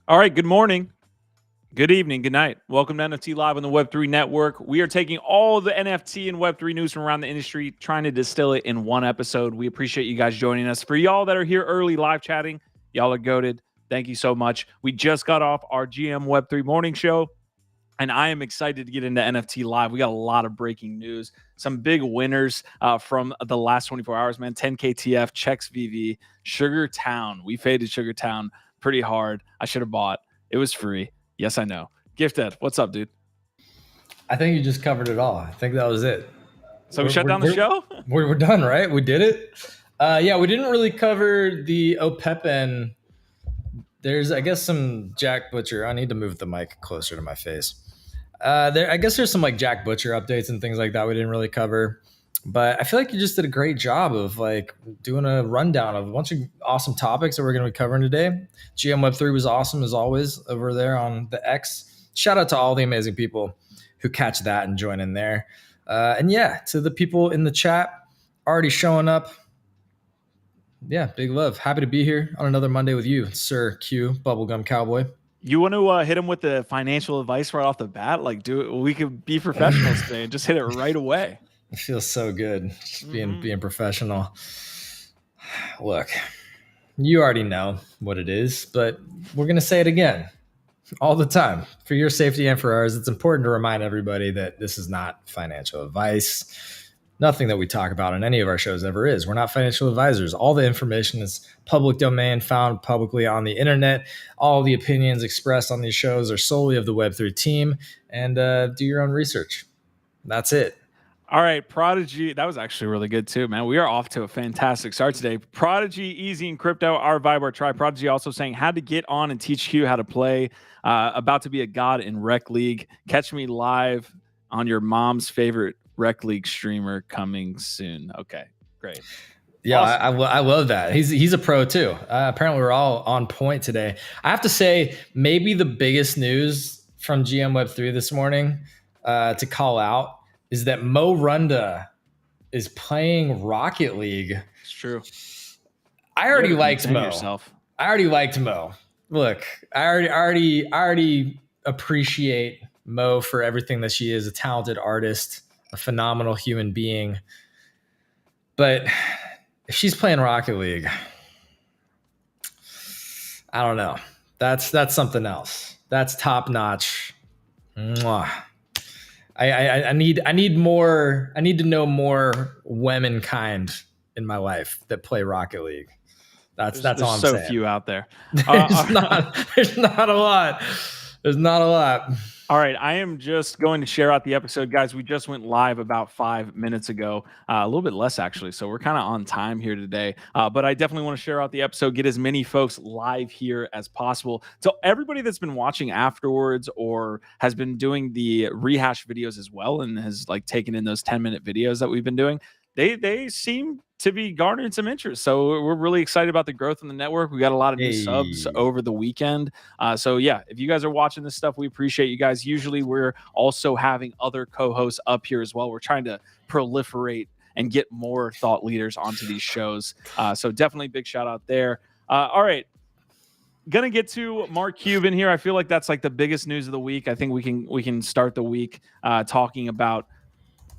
All right, good morning, good evening, good night. Welcome to NFT Live on the Web3 Network. We are taking all the NFT and Web3 news from around the industry, trying to distill it in one episode. We appreciate you guys joining us. For y'all that are here early live chatting, y'all are goated. Thank you so much. We just got off our GM Web3 morning show, and I am excited to get into NFT Live. We got a lot of breaking news, some big winners from the last 24 hours, man. 10KTF, Checks VV, Sugartown. We faded Sugartown pretty hard. I should have bought. It was free. Yes, I know. Gifted, what's up, dude? I think you just covered it all. I think that was it. So we shut down the show? We're done, right? We did it. Yeah, we didn't really cover the OPEPN. There's, I guess, some Jack Butcher. I need to move the mic closer to my face. I guess there's some like Jack Butcher updates and things like that we didn't really cover. But I feel like you just did a great job of like doing a rundown of a bunch of awesome topics that we're going to be covering today. GM Web3 was awesome as always over there on the X. Shout out to all the amazing people who catch that and join in there. And yeah, to the people in the chat already showing up. Yeah, big love. Happy to be here on another Monday with you, Sir Q, Bubblegum Cowboy. You want to hit him with the financial advice right off the bat? Like, we could be professionals today and just hit it right away. It feels so good just being professional. Look, you already know what it is, but we're going to say it again all the time. For your safety and for ours, it's important to remind everybody that this is not financial advice. Nothing that we talk about on any of our shows ever is. We're not financial advisors. All the information is public domain, found publicly on the internet. All the opinions expressed on these shows are solely of the Web3 team, and do your own research. That's it. All right, Prodigy. That was actually really good too, man. We are off to a fantastic start today. Prodigy, Easy, and Crypto, our vibe, our tribe. Prodigy also saying, had to get on and teach Q how to play. About to be a god in RecLeague. Catch me live on your mom's favorite RecLeague streamer coming soon. Okay, great. Yeah, awesome. I love that. He's a pro too. Apparently, we're all on point today. I have to say, maybe the biggest news from GM Web3 this morning to call out is that Mo Runda is playing Rocket League. It's true. I already liked Mo. I already liked Mo. Look, I already appreciate Mo for everything that she is, a talented artist, a phenomenal human being. But if she's playing Rocket League, I don't know. That's something else. That's top notch. Mwah. I need more. I need to know more womankind in my life that play Rocket League. That's all I'm saying. There's so few out there. There's not a lot. There's not a lot. All right, I am just going to share out the episode, guys. We just went live about 5 minutes ago, a little bit less actually, so we're kind of on time here today. But I definitely want to share out the episode, get as many folks live here as possible. So everybody that's been watching afterwards or has been doing the rehash videos as well and has like taken in those 10-minute videos that we've been doing, they seem to be garnering some interest. So we're really excited about the growth in the network. We got a lot of new subs over the weekend. So yeah, if you guys are watching this stuff, we appreciate you guys. Usually we're also having other co-hosts up here as well. We're trying to proliferate and get more thought leaders onto these shows. So definitely big shout out there. All right. Gonna get to Mark Cuban here. I feel like that's like the biggest news of the week. I think we can start the week talking about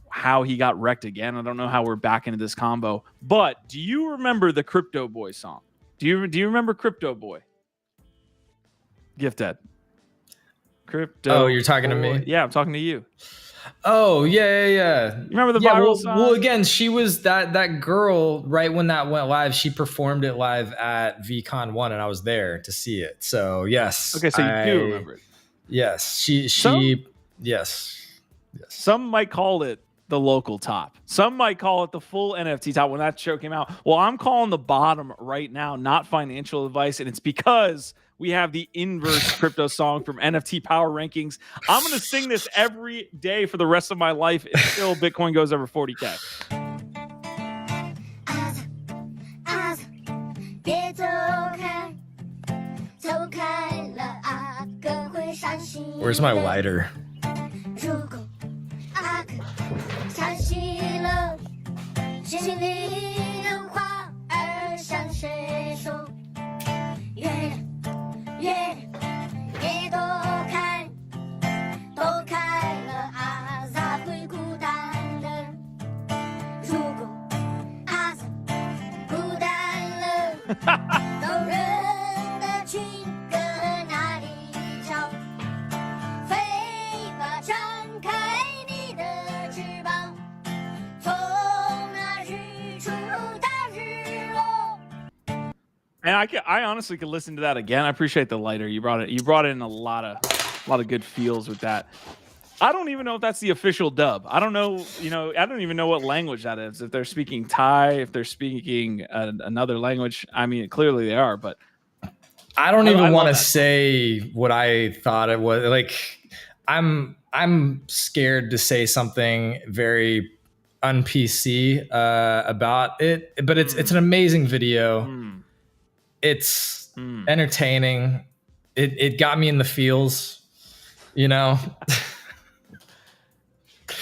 how he got wrecked again. I don't know how we're back into this combo, but do you remember the Crypto Boy song? Do you remember Crypto Boy? Gifted. Crypto. Oh, you're talking Boy. to me? Yeah, I'm talking to you. Oh, yeah. You remember the viral song? Well, again, she was that girl right when that went live. She performed it live at VCon 1, and I was there to see it. So, yes. Okay, so you do remember it. Yes. Yes. Some might call it the local top. Some might call it the full NFT top when that show came out. Well, I'm calling the bottom right now, not financial advice, and it's because we have the inverse crypto song from NFT Power Rankings. I'm going to sing this every day for the rest of my life until Bitcoin goes over 40K. Where's my lighter? 动人的情歌哪里找？飞吧，张开你的翅膀，从那日出到日落。 And I honestly could listen to that again. I appreciate the lighter. You brought in a lot of good feels with that. I don't even know if that's the official dub. I don't know, I don't even know what language that is. If they're speaking Thai, if they're speaking another language. I mean, clearly they are, but I don't even want to say what I thought it was. Like, I'm scared to say something very un-PC about it, but it's an amazing video. It's entertaining. It got me in the feels,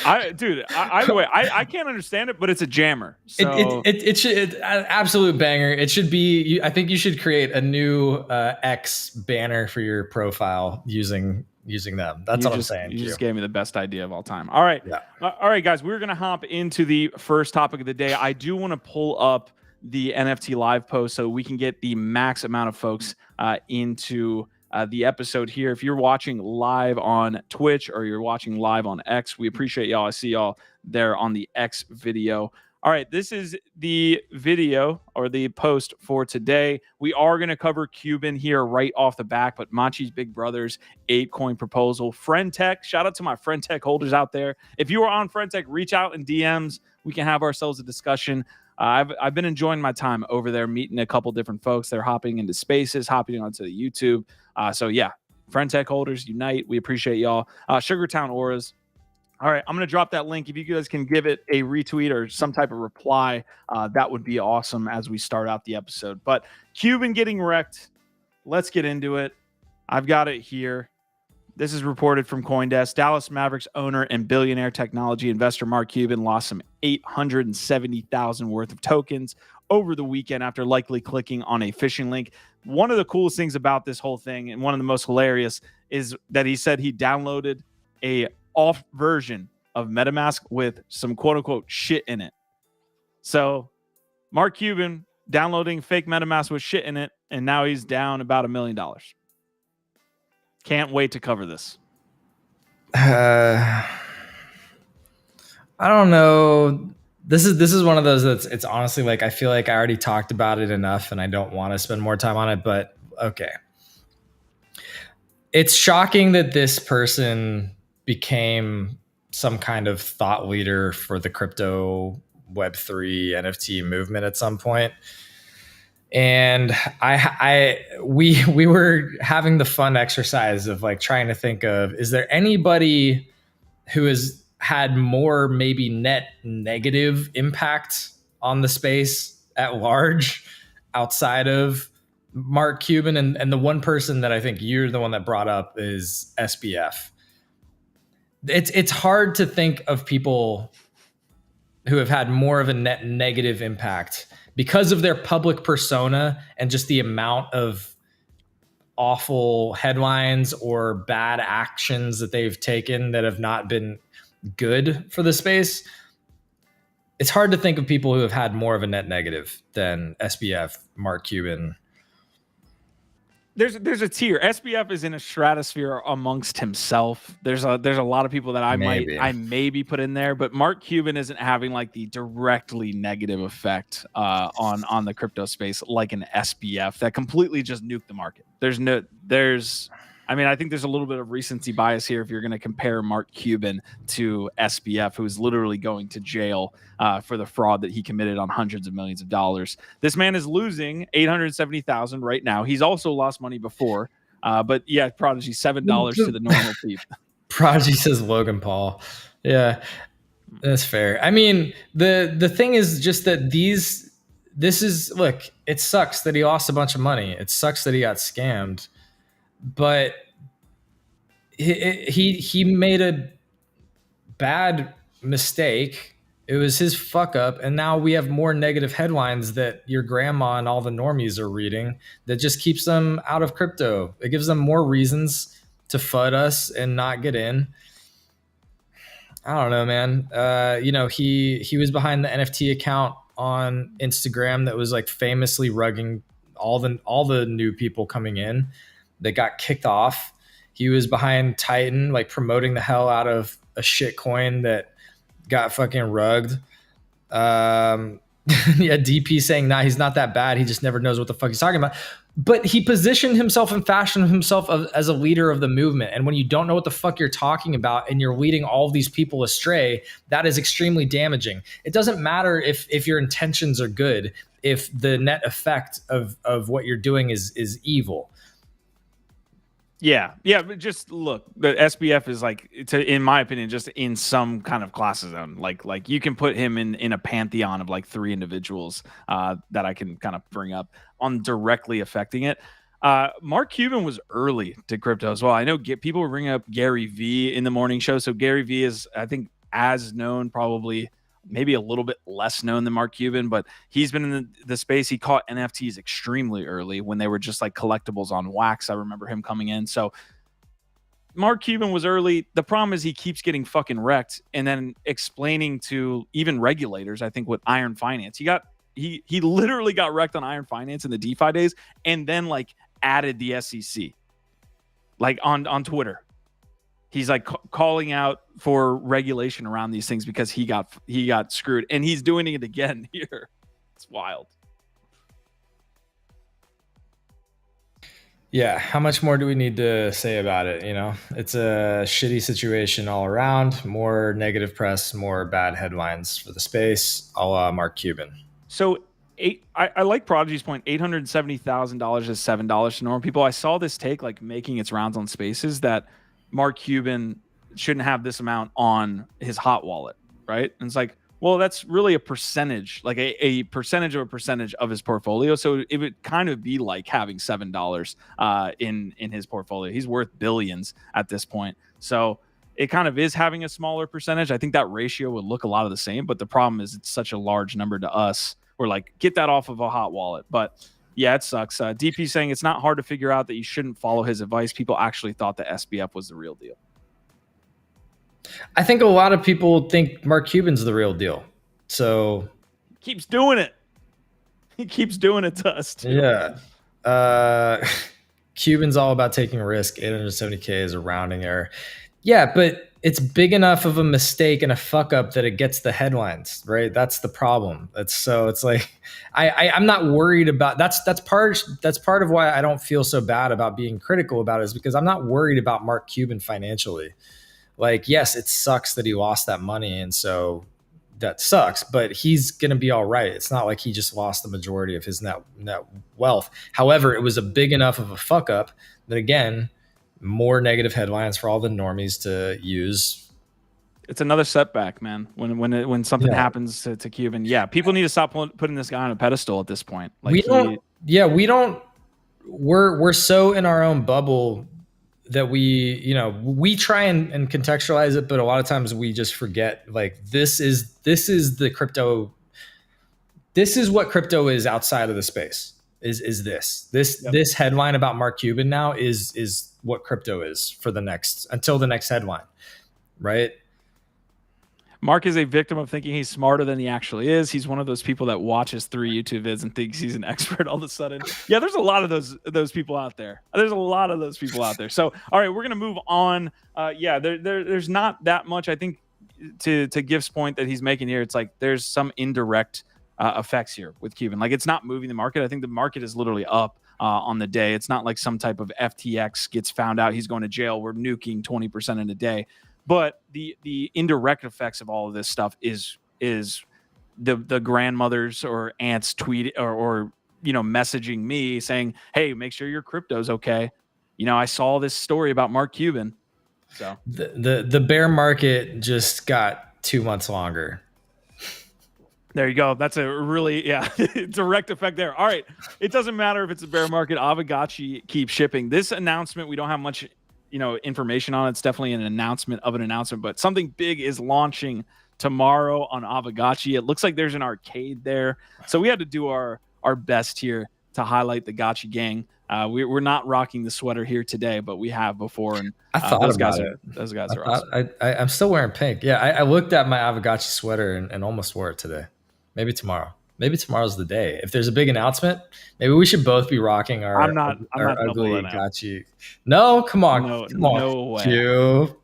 Either way, I can't understand it, but it's a jammer. So it should an absolute banger. It should be. I think you should create a new X banner for your profile using them. That's what I'm saying. You just gave me the best idea of all time. All right, all right, guys. We're gonna hop into the first topic of the day. I do want to pull up the NFT live post so we can get the max amount of folks into the episode here. If you're watching live on Twitch or you're watching live on X, we appreciate y'all. I see y'all there on the X video. All right, this is the video or the post for today. We are going to cover Cuban here right off the back, but Machi Big Brother's ApeCoin proposal. FriendTech, shout out to my FriendTech holders out there. If you are on FriendTech, reach out in DMs. We can have ourselves a discussion. I've been enjoying my time over there, meeting a couple different folks. They're hopping into spaces, hopping onto the YouTube. So yeah, FriendTech holders unite. We appreciate y'all. Sugartown Oras. All right, I'm going to drop that link. If you guys can give it a retweet or some type of reply, that would be awesome as we start out the episode. But Cuban getting wrecked. Let's get into it. I've got it here. This is reported from CoinDesk. Dallas Mavericks owner and billionaire technology investor Mark Cuban lost some $870,000 worth of tokens over the weekend after likely clicking on a phishing link. One of the coolest things about this whole thing, and one of the most hilarious, is that he said he downloaded a off version of MetaMask with some quote unquote shit in it. So Mark Cuban downloading fake MetaMask with shit in it, and now he's down about $1 million. Can't wait to cover this. I don't know. This is one of those that's, it's honestly like, I feel like I already talked about it enough and I don't want to spend more time on it, but okay. It's shocking that this person became some kind of thought leader for the crypto Web3 NFT movement at some point. And we were having the fun exercise of like trying to think of, is there anybody who has had more maybe net negative impact on the space at large outside of Mark Cuban? And the one person that I think you're the one that brought up is SBF. It's hard to think of people who have had more of a net negative impact because of their public persona and just the amount of awful headlines or bad actions that they've taken that have not been good for the space. It's hard to think of people who have had more of a net negative than SBF, Mark Cuban. There's a tier. SBF is in a stratosphere amongst himself. There's a lot of people that I maybe put in there, but Mark Cuban isn't having like the directly negative effect on the crypto space like an SBF that completely just nuked the market. I think there's a little bit of recency bias here if you're going to compare Mark Cuban to SBF, who's literally going to jail for the fraud that he committed on hundreds of millions of dollars. This man is losing $870,000 right now. He's also lost money before, but yeah, Prodigy $7 to the normal people. Prodigy says Logan Paul. Yeah, that's fair. I mean, the thing is just that look, it sucks that he lost a bunch of money. It sucks that he got scammed. But he made a bad mistake. It was his fuck up. And now we have more negative headlines that your grandma and all the normies are reading that just keeps them out of crypto. It gives them more reasons to FUD us and not get in. I don't know, man. He was behind the NFT account on Instagram that was like famously all the new people coming in that got kicked off. He was behind Titan, like promoting the hell out of a shit coin that got fucking rugged. Yeah, DP saying, nah, he's not that bad. He just never knows what the fuck he's talking about. But he positioned himself and fashioned himself as a leader of the movement. And when you don't know what the fuck you're talking about and you're leading all of these people astray, that is extremely damaging. It doesn't matter if your intentions are good, if the net effect of what you're doing is evil. Yeah, but just look, the SBF is like, in my opinion, just in some kind of class zone. Like you can put him in a pantheon of like 3 individuals that I can kind of bring up on directly affecting it. Mark Cuban was early to crypto as well. I know people were bringing up Gary V in the morning show. So Gary V is, I think, as known, probably maybe a little bit less known than Mark Cuban, but he's been in the space. He caught NFTs extremely early when they were just like collectibles on wax. I remember him coming in. So Mark Cuban was early. The problem is he keeps getting fucking wrecked and then explaining to even regulators, I think, with Iron Finance. He literally got wrecked on Iron Finance in the DeFi days and then like added the SEC like on Twitter. He's like calling out for regulation around these things because he got screwed, and he's doing it again here. It's wild. Yeah, how much more do we need to say about it? You know, it's a shitty situation all around. More negative press, more bad headlines for the space, a la Mark Cuban. So I like Prodigy's point. $870,000 is $7 to normal people. I saw this take like making its rounds on Spaces that Mark Cuban shouldn't have this amount on his hot wallet, right? And it's like, well, that's really a percentage, like a percentage of his portfolio. So it would kind of be like having $7 in his portfolio. He's worth billions at this point. So it kind of is having a smaller percentage. I think that ratio would look a lot of the same, but the problem is it's such a large number to us. We're like, get that off of a hot wallet. But yeah, it sucks. DP saying it's not hard to figure out that you shouldn't follow his advice. People actually thought that SBF was the real deal. I think a lot of people think Mark Cuban's the real deal. So keeps doing it. He keeps doing it to us too. Yeah. Cuban's all about taking a risk. 870K is a rounding error. Yeah, but it's big enough of a mistake and a fuck up that it gets the headlines, right? That's the problem. It's like I'm not worried about that's part of why I don't feel so bad about being critical about it, is because I'm not worried about Mark Cuban financially. Like, yes, it sucks that he lost that money, and so that sucks, but he's going to be all right. It's not like he just lost the majority of his net wealth. However, it was a big enough of a fuck up that, again, more negative headlines for all the normies to use. It's another setback, man. When something happens to Cuban, people need to stop putting this guy on a pedestal at this point. Like we're so in our own bubble that we try and contextualize it, but a lot of times we just forget, like, this is the crypto. This is what crypto is outside of the space. Is this headline about Mark Cuban now is what crypto is for until the next headline, right? Mark is a victim of thinking he's smarter than he actually is. He's one of those people that watches 3 YouTube vids and thinks he's an expert all of a sudden. Yeah, there's a lot of those people out there. So, all right, we're going to move on. There's not that much, I think, to Gift's point that he's making here. It's like there's some indirect effects here with Cuban. Like, it's not moving the market. I think the market is literally up on the day. It's not like some type of FTX gets found out, he's going to jail, we're nuking 20% in a day. But the indirect effects of all of this stuff is the grandmothers or aunts tweet or messaging me saying, hey, make sure your crypto's okay. I saw this story about Mark Cuban. So the bear market just got 2 months longer. There you go. That's a really direct effect there. All right. It doesn't matter if it's a bear market. Aavegotchi keeps shipping. This announcement, we don't have much information on. It's definitely an announcement of an announcement, but something big is launching tomorrow on Aavegotchi. It looks like there's an arcade there. So we had to do our best here to highlight the Gotchi gang. We're not rocking the sweater here today, but we have before. And I thought those guys are awesome. I'm still wearing pink. Yeah, I looked at my Aavegotchi sweater and almost wore it today. Maybe tomorrow. Maybe tomorrow's the day. If there's a big announcement, maybe we should both be rocking our I'm not ugly doubling out. Gotchi. No, come on. No, Come on, no way. Q.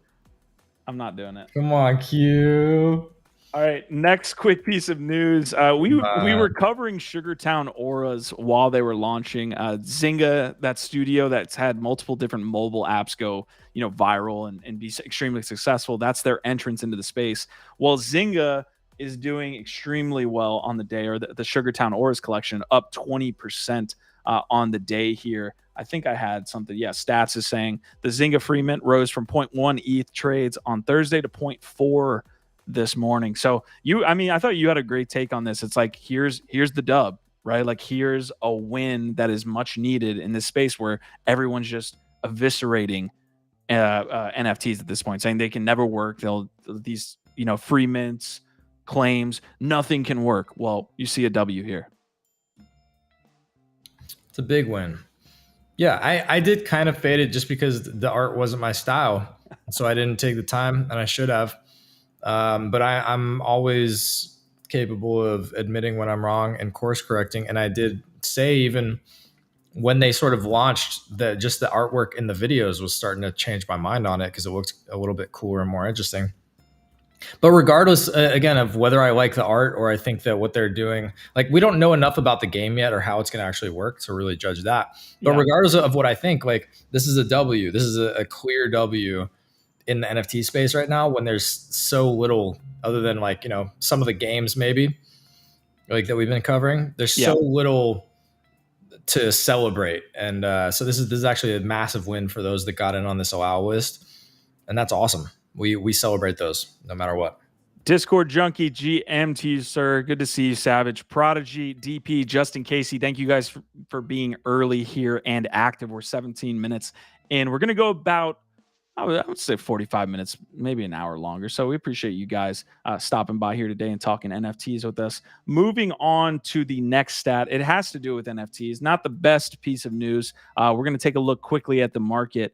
I'm not doing it. Come on, Q. All right, next quick piece of news. We were covering Sugartown Oras while they were launching. Zynga, that studio that's had multiple different mobile apps go, viral and be extremely successful. That's their entrance into the space. Well, Zynga is doing extremely well on the day, or the Sugartown Oras collection up 20% on the day here. I think I had something. Yeah, stats is saying the Zynga free mint rose from 0.1 ETH trades on Thursday to 0.4 this morning. So I thought you had a great take on this. It's like, here's the dub, right? Like, here's a win that is much needed in this space where everyone's just eviscerating NFTs at this point, saying they can never work. These free mints, claims, nothing can work. Well, you see a W here. It's a big win. Yeah, I did kind of fade it just because the art wasn't my style. So I didn't take the time, and I should have. But I'm always capable of admitting when I'm wrong and course correcting. And I did say, even when they sort of launched, that just the artwork in the videos was starting to change my mind on it, because it looked a little bit cooler and more interesting. But regardless, again, of whether I like the art or I think that what they're doing, like, we don't know enough about the game yet or how it's going to actually work to really judge that. But regardless of what I think, like, this is a W. This is a clear W in the NFT space right now, when there's so little, other than some of the games maybe like that we've been covering. There's so little to celebrate, and so this is actually a massive win for those that got in on this allow list, and that's awesome. We celebrate those no matter what. Discord Junkie GMT, sir. Good to see you, Savage. Prodigy, DP, Justin Casey. Thank you guys for being early here and active. We're 17 minutes in. We're going to go about, I would say 45 minutes, maybe an hour longer. So we appreciate you guys stopping by here today and talking NFTs with us. Moving on to the next stat. It has to do with NFTs. Not the best piece of news. We're going to take a look quickly at the market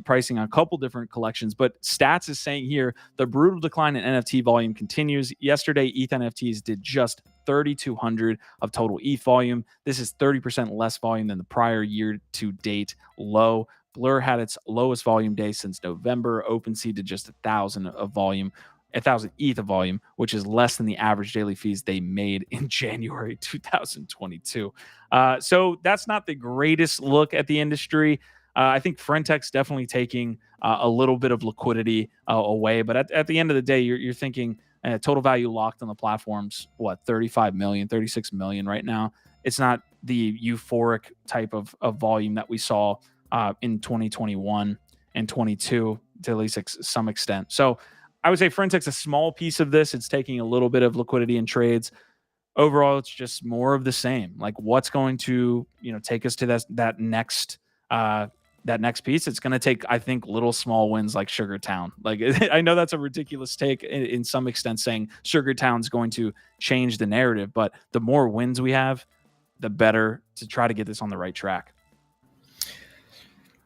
pricing on a couple different collections. But Stats is saying here, the brutal decline in NFT volume continues. Yesterday, ETH NFTs did just 3,200 of total ETH volume. This is 30% less volume than the prior year to date low. Blur had its lowest volume day since November. OpenSea did just 1,000 of volume, 1,000 ETH of volume, which is less than the average daily fees they made in January 2022. So that's not the greatest look at the industry. I think FriendTech's definitely taking a little bit of liquidity away, but at the end of the day, you're thinking total value locked on the platforms, 35 million, 36 million right now. It's not the euphoric type of volume that we saw in 2021 and 22 to at least some extent. So I would say FriendTech's a small piece of this. It's taking a little bit of liquidity in trades. Overall, it's just more of the same. Like, what's going to take us to that next piece? It's going to take, I think, little small wins like Sugartown. Like, I know that's a ridiculous take in some extent, saying Sugartown's going to change the narrative, but the more wins we have, the better to try to get this on the right track.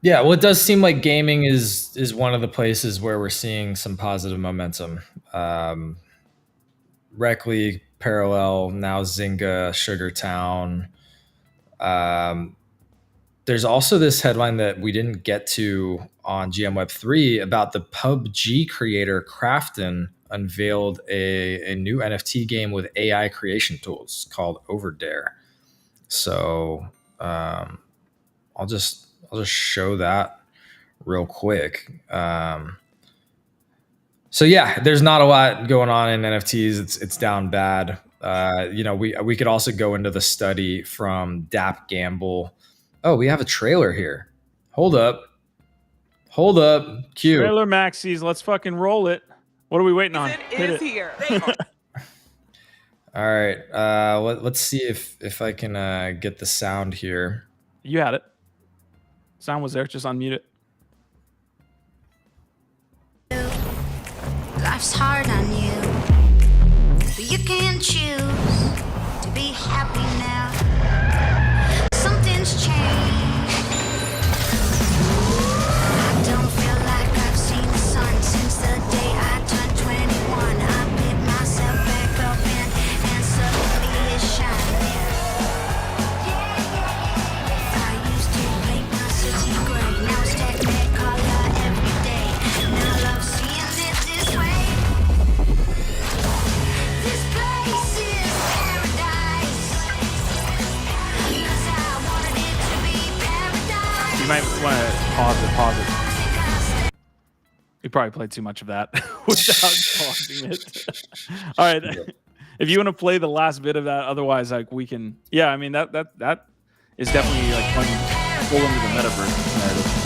Yeah, well, it does seem like gaming is one of the places where we're seeing some positive momentum. WreckLeague, Parallel, now Zynga, Sugartown. There's also this headline that we didn't get to on GMWeb3 about the PUBG creator Crafton unveiled a new NFT game with AI creation tools called Overdare. So I'll just show that real quick. So yeah, there's not a lot going on in NFTs. It's down bad. We could also go into the study from Dap Gamble. Oh, we have a trailer here. Hold up. Q. Trailer maxis. Let's fucking roll it. What are we waiting on? It is here. All right. Let's see if I can get the sound here. You had it. Sound was there. Just unmute it. Life's hard on you, but you can choose to be happy now. Something's changed. I don't feel like I've seen the sun since the day I turned 21. I picked myself back up and suddenly it's might want to pause it. We probably played too much of that without pausing it. All right. If you want to play the last bit of that, otherwise, like we can. Yeah, I mean that is definitely like playing full into the metaverse narrative.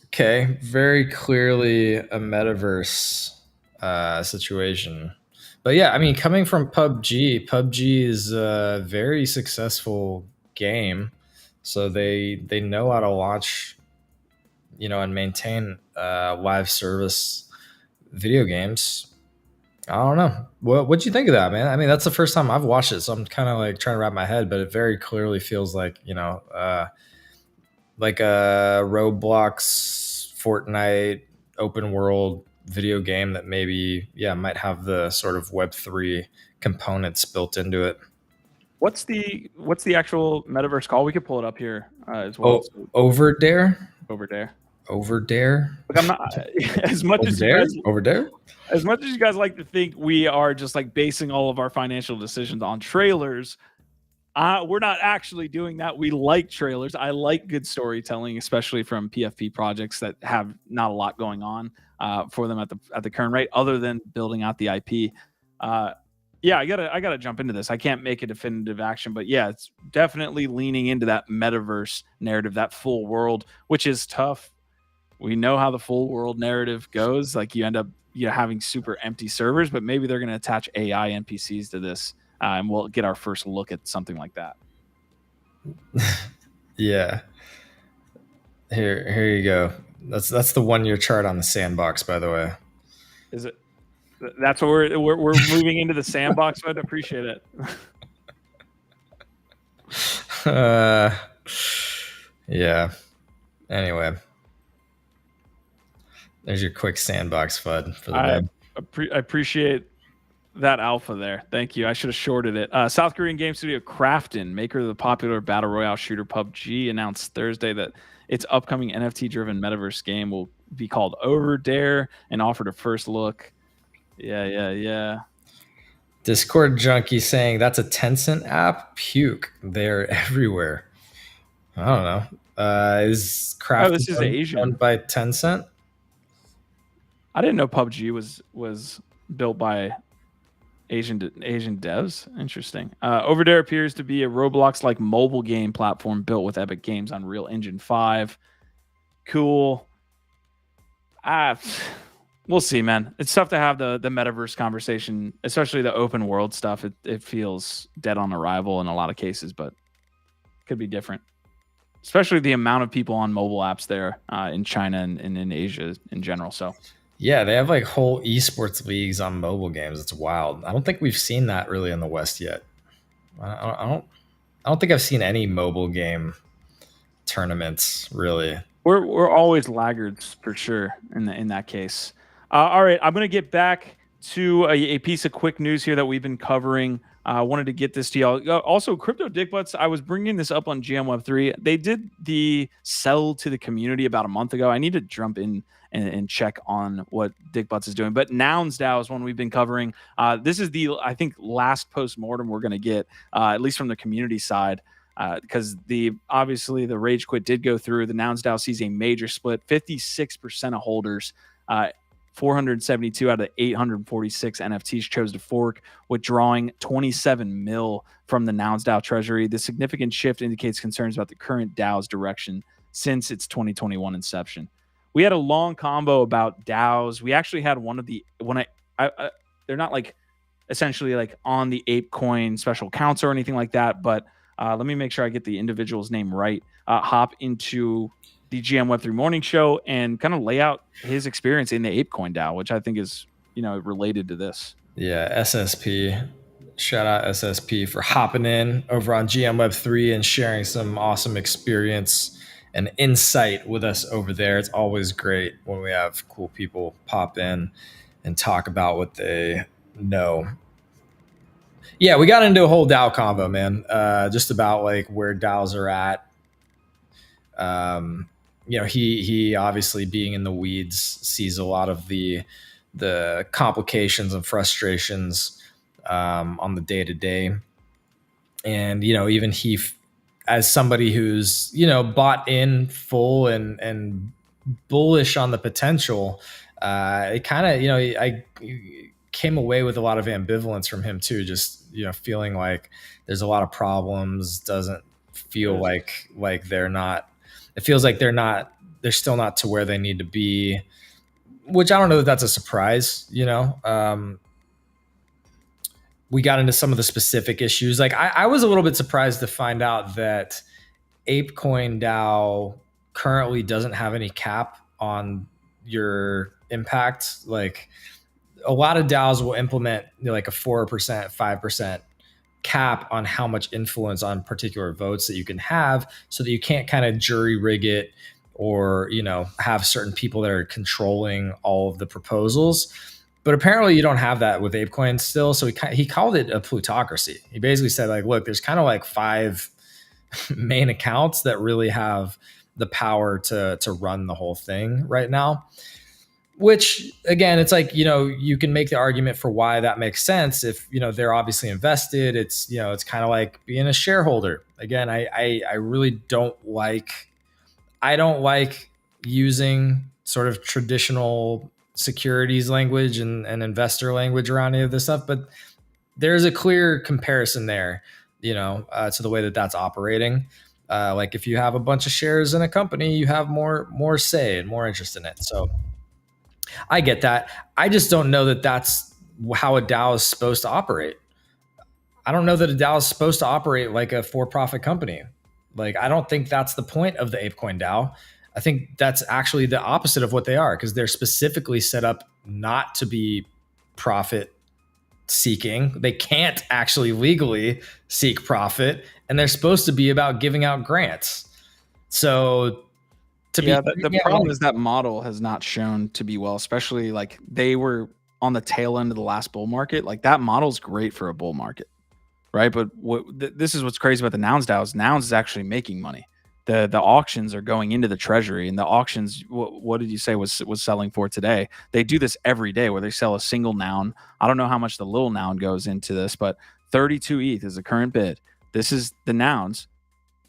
Okay, very clearly a metaverse situation. But yeah, I mean, coming from PUBG is a very successful game, so they know how to launch, and maintain live service video games. I don't know. What'd you think of that, man? I mean, that's the first time I've watched it, so I'm kind of like trying to wrap my head, but it very clearly feels like, like a Roblox, Fortnite, open world video game that maybe, might have the sort of Web3 components built into it. What's the actual metaverse called? We could pull it up here as well. Overdare. Look, I'm not as much as you guys like to think we are just like basing all of our financial decisions on trailers. We're not actually doing that. We like trailers. I like good storytelling, especially from PFP projects that have not a lot going on for them at the current rate, other than building out the IP. I gotta jump into this. I can't make a definitive action, but yeah, it's definitely leaning into that metaverse narrative, that full world, which is tough. We know how the full world narrative goes. Like you end up having super empty servers, but maybe they're going to attach AI NPCs to this. And we'll get our first look at something like that. Yeah. Here you go. That's the 1 year chart on the sandbox, by the way. Is it? That's what we're moving into the sandbox. I'd appreciate it. Yeah. Anyway, there's your quick sandbox FUD for the day. I appreciate that alpha there. Thank you. I should have shorted it. South Korean game studio Krafton, maker of the popular battle royale shooter PUBG, announced Thursday that its upcoming NFT-driven metaverse game will be called Overdare and offered a first look. Yeah. Discord junkie saying that's a Tencent app. Puke. They're everywhere. I don't know. Is Krafton this is Asian owned by Tencent? I didn't know PUBG was built by Asian devs. Interesting. Overdare appears to be a Roblox-like mobile game platform built with Epic Games on Unreal Engine 5. Cool. We'll see, man. It's tough to have the metaverse conversation, especially the open world stuff. It feels dead on arrival in a lot of cases, but it could be different. Especially the amount of people on mobile apps there in China and in Asia in general. So. Yeah, they have like whole esports leagues on mobile games. It's wild. I don't think we've seen that really in the West yet. I don't think I've seen any mobile game tournaments really. We're always laggards for sure in that case. All right, I'm gonna get back to a piece of quick news here that we've been covering. I wanted to get this to y'all. Also, Crypto Dick Butts, I was bringing this up on GMWeb3. They did the sell to the community about a month ago. I need to jump in and check on what Dick Butts is doing. But NounsDAO is one we've been covering. This is the, I think, last post-mortem we're going to get, at least from the community side, because obviously the rage quit did go through. The NounsDAO sees a major split, 56% of holders, 472 out of 846 NFTs chose to fork, withdrawing 27 mil from the NounsDAO treasury. The significant shift indicates concerns about the current DAO's direction since its 2021 inception. We had a long combo about DAOs. We actually had they're not like essentially like on the ApeCoin special accounts or anything like that, but let me make sure I get the individual's name right. Hop into the GMWeb3 morning show and kind of lay out his experience in the ApeCoin DAO, which I think is, related to this. Yeah, SSP. Shout out SSP for hopping in over on GMWeb3 and sharing some awesome experience and insight with us over there. It's always great when we have cool people pop in and talk about what they know. Yeah, we got into a whole DAO convo, man. Just about like where DAOs are at. He obviously being in the weeds sees a lot of the complications and frustrations on the day to day. And, even he, as somebody who's, bought in full and bullish on the potential, it kind of, I came away with a lot of ambivalence from him too. Just, feeling like there's a lot of problems, doesn't feel like they're not, it feels like they're still not to where they need to be, which I don't know that that's a surprise, we got into some of the specific issues. Like I was a little bit surprised to find out that ApeCoin DAO currently doesn't have any cap on your impact. Like a lot of DAOs will implement like a 4%, 5% cap on how much influence on particular votes that you can have, so that you can't kind of jury rig it or, have certain people that are controlling all of the proposals. But apparently you don't have that with ApeCoin still. So he called it a plutocracy. He basically said like, look, there's kind of like 5 main accounts that really have the power to run the whole thing right now. Which again, it's like, you can make the argument for why that makes sense if, they're obviously invested. It's, it's kind of like being a shareholder. Again, I really don't like using sort of traditional securities language and investor language around any of this stuff, but there's a clear comparison there, to the way that that's operating. Like if you have a bunch of shares in a company, you have more say and more interest in it. So I get that. I just don't know that that's how a DAO is supposed to operate. I don't know that a DAO is supposed to operate like a for-profit company. Like, I don't think that's the point of the ApeCoin DAO. I think that's actually the opposite of what they are, because they're specifically set up not to be profit seeking. They can't actually legally seek profit, and they're supposed to be about giving out grants. So the problem is that model has not shown to be well, especially like they were on the tail end of the last bull market. Like that model's great for a bull market, right? But this is what's crazy about the NounsDAO is Nouns is actually making money. The auctions are going into the treasury, and the auctions, what did you say was selling for today? They do this every day where they sell a single noun. I don't know how much the little noun goes into this, but 32 ETH is the current bid. This is the nouns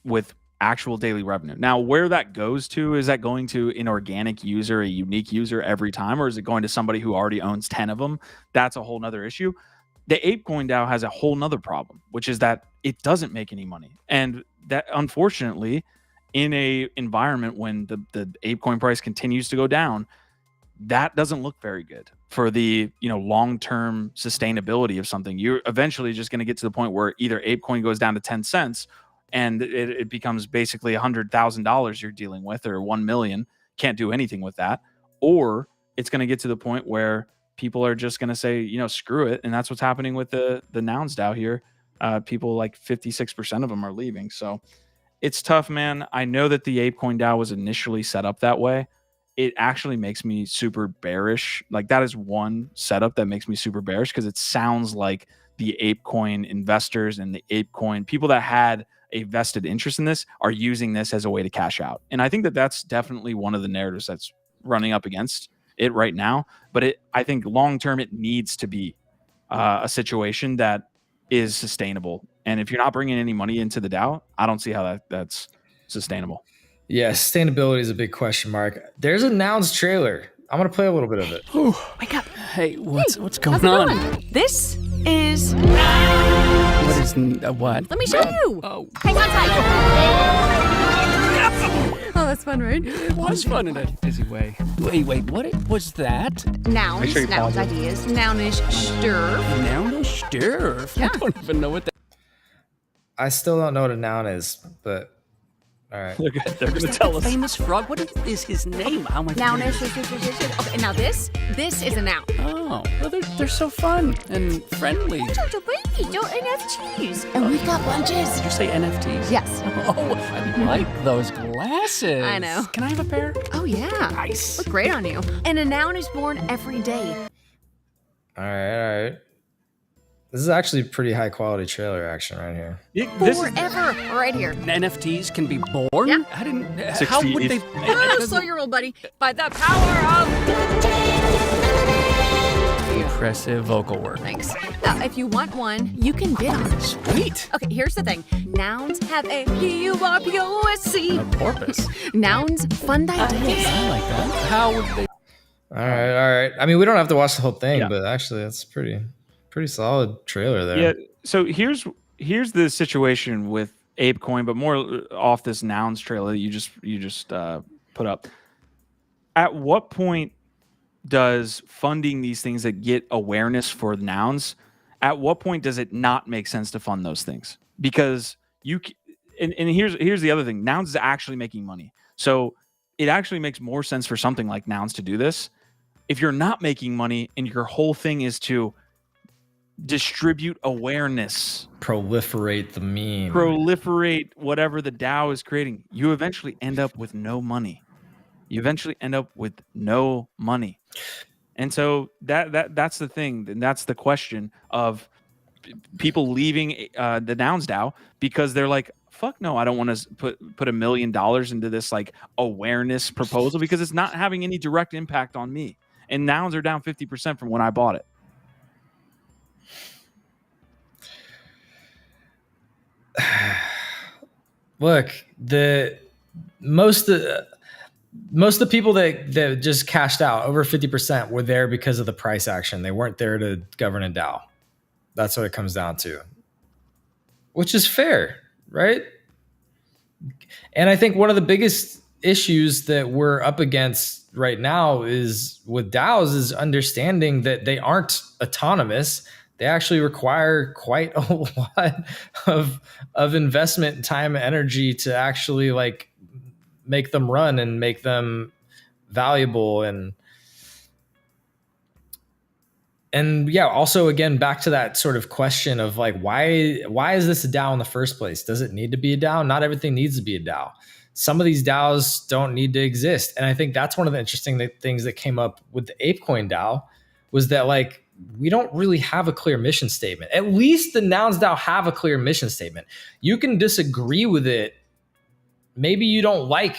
with actual daily revenue. Now, where that goes to, is that going to an organic user, a unique user every time, or is it going to somebody who already owns 10 of them? That's a whole nother issue. The ApeCoin DAO has a whole nother problem, which is that it doesn't make any money. And that, unfortunately, in a environment when the ApeCoin price continues to go down, that doesn't look very good for the long-term sustainability of something. You're eventually just going to get to the point where either ApeCoin goes down to 10 cents and it becomes basically $100,000 you're dealing with, or 1 million, can't do anything with that. Or it's going to get to the point where people are just going to say, screw it. And that's what's happening with the NounsDAO here. People, like 56% of them are leaving. So it's tough, man. I know that the ApeCoin DAO was initially set up that way. It actually makes me super bearish. Like that is one setup that makes me super bearish, because it sounds like the ApeCoin investors and the ApeCoin people that had a vested interest in this are using this as a way to cash out. And I think that that's definitely one of the narratives that's running up against it right now. But I think long-term, it needs to be a situation that is sustainable. And if you're not bringing any money into the DAO, I don't see how that's sustainable. Yeah, sustainability is a big question mark. There's a Nouns trailer. I'm going to play a little bit of it. Wake up. Hey, what's going on? This is... What is what? Let me show you. Oh. Hang on tight. Oh, that's fun, right? It was fun in a busy way. Wait, what was that? Nouns, Make sure you nouns, pause it. ideas, nounish, stir. Nounish stirf. Yeah. I don't even know what that I still don't know what a noun is, but all right. They're going is. to tell us. Famous frog? What is his name? How am I Nounish. Okay, now this is a noun. Oh, well, they're so fun and friendly. Did Your NFTs. And we've got bunches. you say NFTs? Yes. Oh, I like those glasses. I know. Can I have a pair? Oh, yeah. Nice. Look great on you. And a noun is born every day. All right. This is actually pretty high quality trailer action right here. Forever. Right here. NFTs can be born? Yeah. I didn't... 60 How would they... Oh, slow your roll, buddy. By the power of... impressive vocal work. Thanks. Now, if you want one, you can bid on it. Sweet. Okay, here's the thing. Nouns have a PUBG. A porpoise. Nouns fund ideas. I like that. How would they? All right. I mean, we don't have to watch the whole thing, Yeah. but actually, that's pretty solid trailer there. Yeah. So here's the situation with ApeCoin, but more off this Nouns trailer that you just put up. At what point does funding these things that get awareness for Nouns, at what point does it not make sense to fund those things? Because and here's the other thing. Nouns is actually making money. So it actually makes more sense for something like Nouns to do this. If you're not making money and your whole thing is to distribute awareness, Proliferate the meme. proliferate whatever the DAO is creating, you eventually end up with no money. And so that's the thing, and that's the question of people leaving the NounsDAO because they're like, fuck no, I don't want to put $1 million into this like awareness proposal because it's not having any direct impact on me. And Nouns are down 50% from when I bought it. Look, most of the people that just cashed out, over 50%, were there because of the price action. They weren't there to govern a DAO. That's what it comes down to, which is fair, right? And I think one of the biggest issues that we're up against right now is with DAOs is understanding that they aren't autonomous. They actually require quite a lot of investment, time, and energy to actually like make them run and make them valuable. And yeah, also again, back to that sort of question of like, why is this a DAO in the first place? Does it need to be a DAO? Not everything needs to be a DAO. Some of these DAOs don't need to exist. And I think that's one of the interesting things that came up with the ApeCoin DAO was that like, we don't really have a clear mission statement. At least the NounsDAO have a clear mission statement. You can disagree with it. Maybe you don't like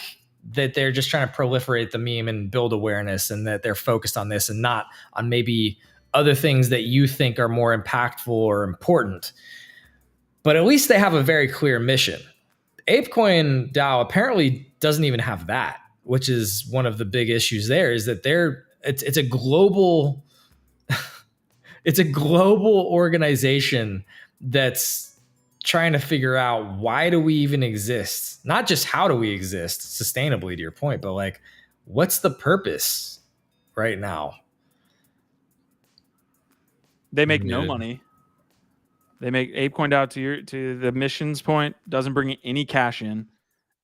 that they're just trying to proliferate the meme and build awareness and that they're focused on this and not on maybe other things that you think are more impactful or important. But at least they have a very clear mission. ApeCoin DAO apparently doesn't even have that, which is one of the big issues there, is that it's a global it's a global organization that's trying to figure out, why do we even exist? Not just how do we exist sustainably, to your point, but like, what's the purpose right now? They make no money. They make ApeCoin DAO to the missions point, doesn't bring any cash in,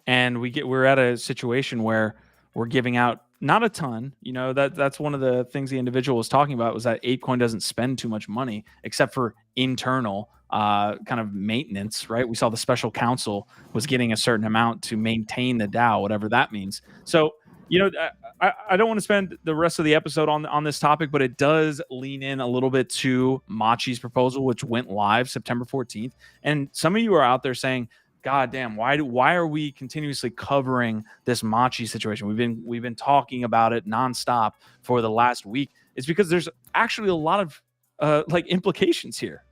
and we're at a situation where we're giving out not a ton. You know, that's one of the things the individual was talking about, was that ApeCoin doesn't spend too much money except for internal kind of maintenance, right? We saw the special counsel was getting a certain amount to maintain the DAO, whatever that means. So, you know, I don't want to spend the rest of the episode on this topic, but it does lean in a little bit to Machi's proposal, which went live September 14th. And some of you are out there saying, God damn, why are we continuously covering this Machi situation? We've been talking about it nonstop for the last week. It's because there's actually a lot of like implications here.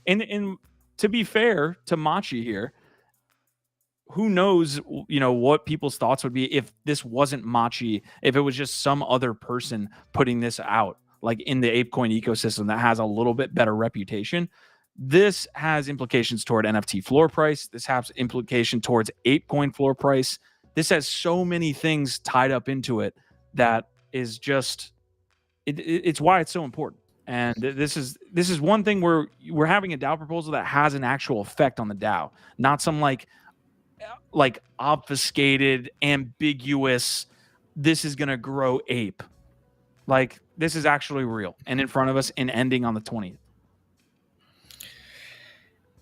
And to be fair to Machi here, who knows, you know, what people's thoughts would be if this wasn't Machi, if it was just some other person putting this out, like in the ApeCoin ecosystem that has a little bit better reputation. This has implications toward NFT floor price. This has implication towards ApeCoin floor price. This has so many things tied up into it that is just, it's why it's so important. And this is one thing where we're having a DAO proposal that has an actual effect on the DAO, not some like obfuscated, ambiguous, this is going to grow ape. Like, this is actually real and in front of us and ending on the 20th.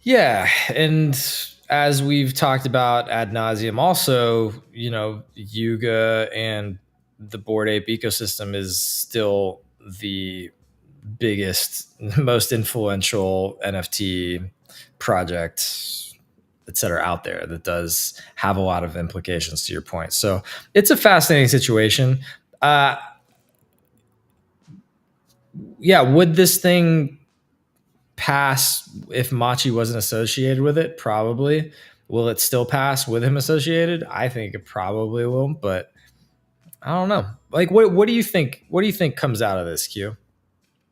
Yeah, and as we've talked about ad nauseum, also, you know, Yuga and the Bored Ape ecosystem is still the biggest, most influential NFT project, et cetera, out there that does have a lot of implications, to your point. So it's a fascinating situation. yeah, would this thing pass if Machi wasn't associated with it? Probably. Will it still pass with him associated? I think it probably will, but I don't know. Like, what do you think? What do you think comes out of this, Q?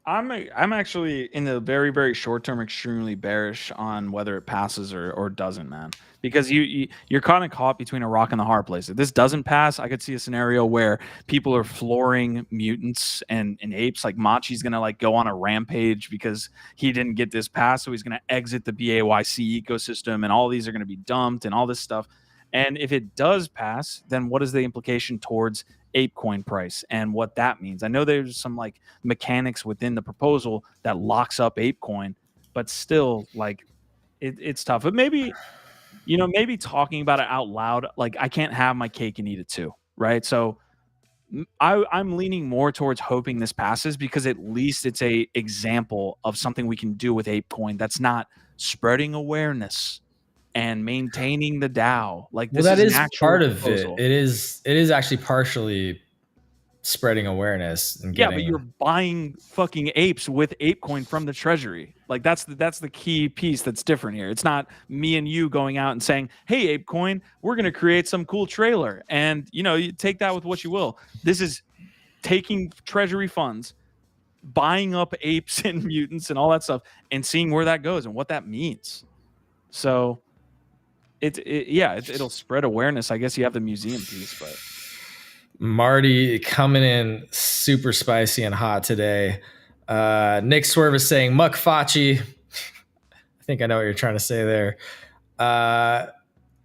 I'm actually in the very, very short term extremely bearish on whether it passes or doesn't, man. Because you're kind of caught between a rock and a hard place. If this doesn't pass, I could see a scenario where people are flooring mutants and apes. Like Machi's gonna like go on a rampage because he didn't get this pass, so he's gonna exit the BAYC ecosystem, and all these are gonna be dumped and all this stuff. And if it does pass, then what is the implication towards ApeCoin price and what that means? I know there's some like mechanics within the proposal that locks up ApeCoin, but still, like, it's tough. But maybe, maybe talking about it out loud, like I can't have my cake and eat it too, right? So I'm leaning more towards hoping this passes because at least it's a example of something we can do with ApeCoin that's not spreading awareness and maintaining the DAO. Like Well, this that is is an actual part of proposal. it. It is actually partially spreading awareness and Yeah, getting. but you're buying fucking apes with ApeCoin from the treasury. Like that's the key piece that's different here. It's not me and you going out and saying, "Hey, ApeCoin, we're going to create some cool trailer," and you take that with what you will. This is taking treasury funds, buying up apes and mutants and all that stuff, and seeing where that goes and what that means. So, it'll spread awareness. I guess you have the museum piece, but. Marty coming in super spicy and hot today. Nick Swerve is saying Muck Fachi. I think I know what you're trying to say there.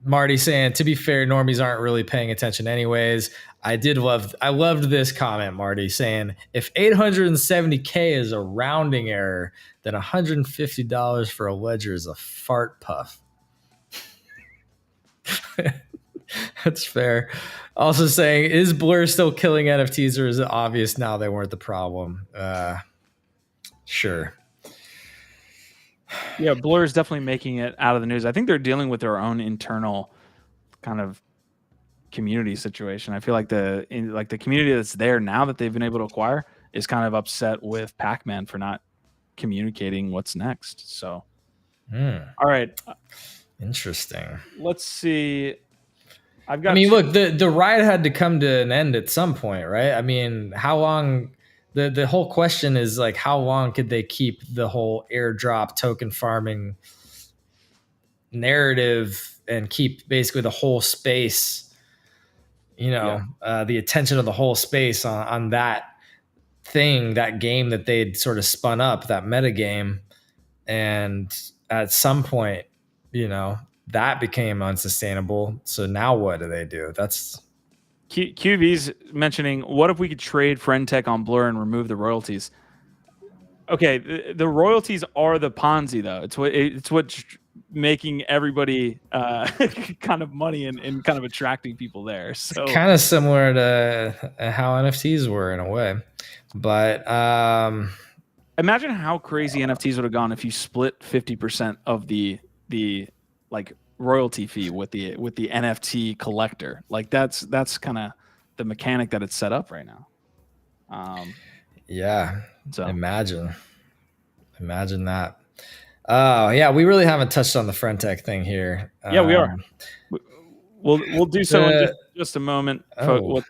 Marty saying, to be fair, normies aren't really paying attention anyways. I loved this comment, Marty, saying if 870K is a rounding error, then $150 for a ledger is a fart puff. That's fair. Also saying, is Blur still killing NFTs, or is it obvious now they weren't the problem? Sure. Yeah, Blur is definitely making it out of the news. I think they're dealing with their own internal kind of community situation. I feel like the community that's there now that they've been able to acquire is kind of upset with Pac-Man for not communicating what's next. So, all right, Interesting. let's see. Look, the ride had to come to an end at some point, right? I mean, how long? The whole question is like, how long could they keep the whole airdrop token farming narrative and keep basically the whole space, the attention of the whole space on that thing, that game that they'd sort of spun up, that meta game, and at some point, that became unsustainable. So now what do they do? That's QV's mentioning, what if we could trade FriendTech on Blur and remove the royalties? Okay, the royalties are the Ponzi though. It's what's making everybody kind of money and kind of attracting people there. So kind of similar to how NFTs were in a way. But imagine how crazy NFTs would have gone if you split 50% of the like royalty fee with the NFT collector. Like that's kind of the mechanic that it's set up right now. Yeah. So imagine that. Oh yeah, we really haven't touched on the FriendTech thing here. Yeah, we are. We'll do so in just a moment.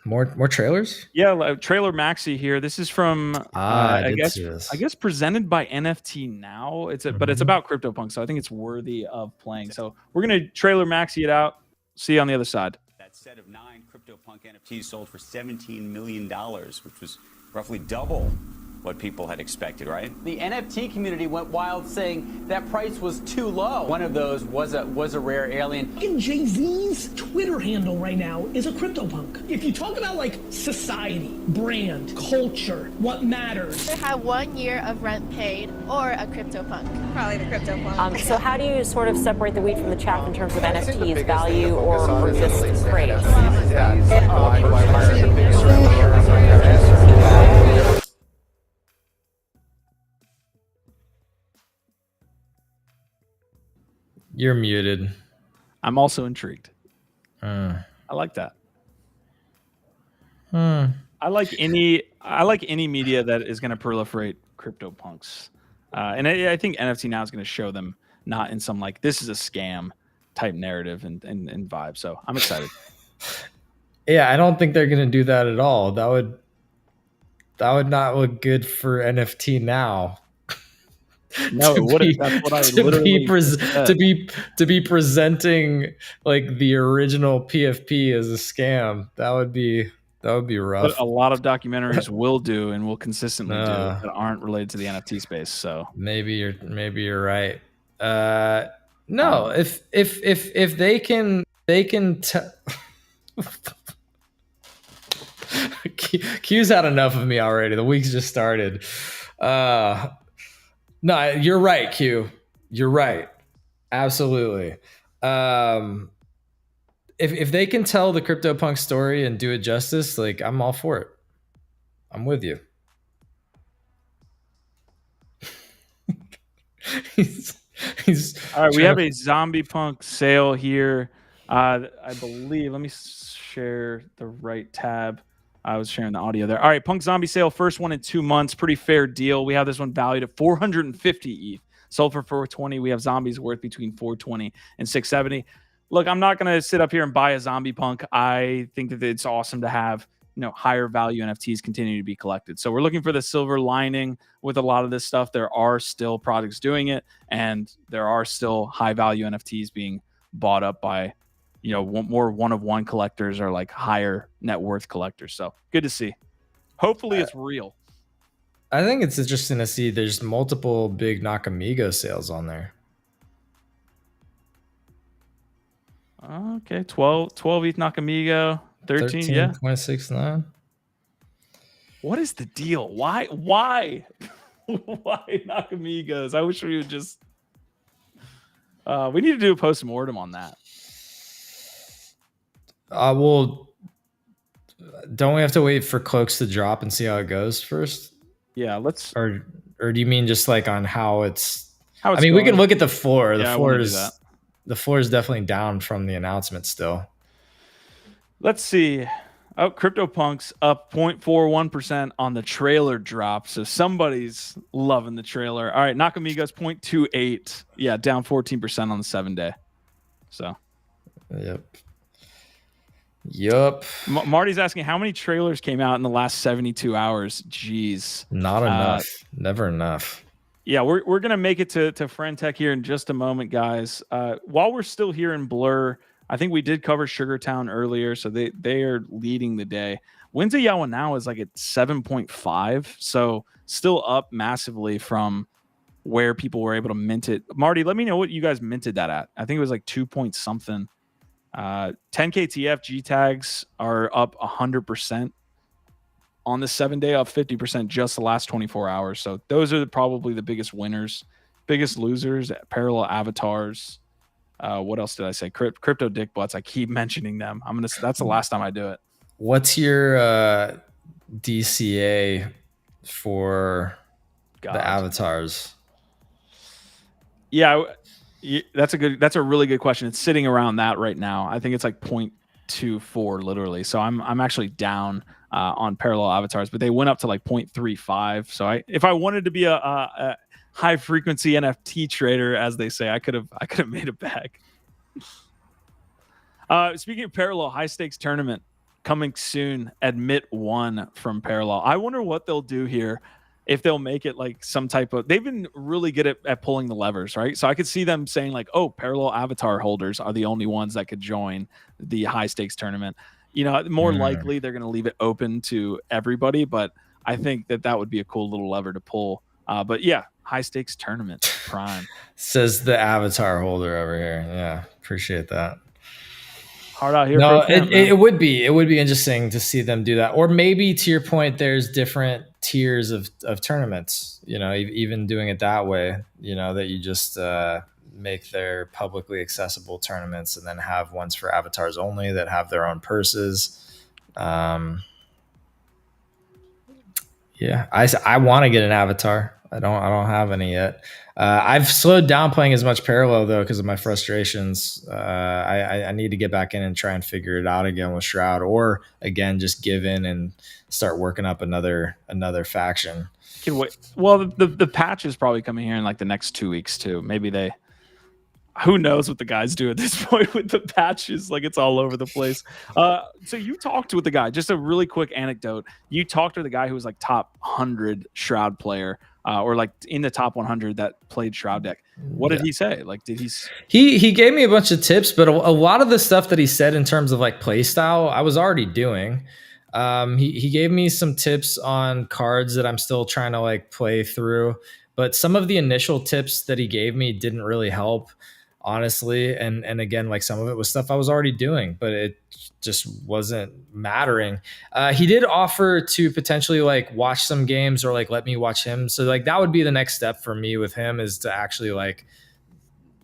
More trailers? Yeah, trailer maxi here. This is from I guess presented by NFT Now. But it's about CryptoPunks, so I think it's worthy of playing. So we're gonna trailer maxi it out. See you on the other side. That set of 9 CryptoPunk NFTs sold for $17 million, which was roughly double what people had expected, right? The NFT community went wild, saying that price was too low. One of those was a rare alien. Jay-Z's Twitter handle right now is a CryptoPunk. If you talk about like society, brand, culture, what matters. They have 1 year of rent paid or a CryptoPunk. Probably the CryptoPunk. So how do you sort of separate the wheat from the chaff in terms of NFTs value or just craze? You're muted. I'm also intrigued. I like that. I like any media that is going to proliferate CryptoPunks, and I think NFT now is going to show them not in some like this is a scam type narrative and vibe. So I'm excited. Yeah, I don't think they're going to do that at all. That would not look good for NFT now. No, that's what I literally said. to be presenting like the original PFP as a scam. That would be rough. But a lot of documentaries will do and will consistently do that aren't related to the NFT space. So maybe you're right. No, if they can Q's had enough of me already. The week's just started. No, you're right, Q. You're right. Absolutely. If they can tell the CryptoPunk story and do it justice, like I'm all for it. I'm with you. he's all right. We have a zombie punk sale here. I believe. Let me share the right tab. I was sharing the audio there. All right, Punk Zombie sale, first one in 2 months. Pretty fair deal. We have this one valued at 450 ETH. Sold for 420. We have zombies worth between 420 and 670. Look, I'm not going to sit up here and buy a zombie punk. I think that it's awesome to have higher value NFTs continue to be collected. So we're looking for the silver lining with a lot of this stuff. There are still projects doing it, and there are still high value NFTs being bought up by more one-of-one collectors or like higher net worth collectors. So good to see. Hopefully it's real. I think it's interesting to see there's multiple big Nakamigo sales on there. Okay, 12 ETH Nakamigo, 13 yeah. 0.69. What is the deal? Why why Nakamigos? I wish we would just we need to do a post-mortem on that. Well, don't we have to wait for cloaks to drop and see how it goes first? Yeah, let's. Or do you mean just like on how it's? I mean, going? We can look at the floor. Yeah, the floor is definitely down from the announcement still. Let's see. Oh, CryptoPunks up 0.41% on the trailer drop. So somebody's loving the trailer. All right, Nakamigos 0.28. Yeah, down 14% on the 7-day. So. Yep. Marty's asking how many trailers came out in the last 72 hours. Jeez. Not enough. Never enough. Yeah, we're gonna make it to FriendTech here in just a moment, guys. While we're still here in Blur, I think we did cover Sugartown earlier, so they are leading the day. Windsor Yawa now is like at 7.5, so still up massively from where people were able to mint it. Marty, let me know what you guys minted that at. I think it was like 2 point something. 10KTF G tags are up 100% on the 7-day, up 50% just the last 24 hours. So those are probably the biggest winners. Biggest losers, parallel avatars. What else did I say? Crypto dick butts. I keep mentioning them. That's the last time I do it. What's your DCA for the avatars? Yeah, that's a really good question. It's sitting around that right now. I think it's like 0.24 literally. So I'm actually down on parallel avatars, but they went up to like 0.35. So if I wanted to be a high frequency NFT trader, as they say, I could have made it back. Speaking of parallel, high stakes tournament coming soon. Admit 1 from parallel. I wonder what they'll do here. If they'll make it like some type of, they've been really good at pulling the levers, right? So I could see them saying like, oh, parallel avatar holders are the only ones that could join the high stakes tournament. More likely they're going to leave it open to everybody, but I think that would be a cool little lever to pull. But yeah, high stakes tournament prime. Says the avatar holder over here. Yeah, appreciate that. Hard out here. No, it would be interesting to see them do that. Or maybe to your point, there's different tiers of tournaments, even doing it that way, that you just make their publicly accessible tournaments and then have ones for avatars only that have their own purses. Yeah, I want to get an avatar. I don't have any yet. I've slowed down playing as much parallel though because of my frustrations. I need to get back in and try and figure it out again with Shroud, or again just give in and start working up another faction. Can wait. Well, the patch is probably coming here in like the next 2 weeks too. Maybe they. Who knows what the guys do at this point with the patches? Like, it's all over the place. So you talked with the guy. Just a really quick anecdote. You talked to the guy who was like top 100 Shroud player, or like in the top 100 that played Shroud deck. What did he say? Like, did he gave me a bunch of tips, but a lot of the stuff that he said in terms of like play style, I was already doing. He gave me some tips on cards that I'm still trying to like play through, but some of the initial tips that he gave me didn't really help, honestly. And again, like some of it was stuff I was already doing, but it just wasn't mattering. He did offer to potentially like watch some games or like let me watch him. So like that would be the next step for me with him, is to actually like,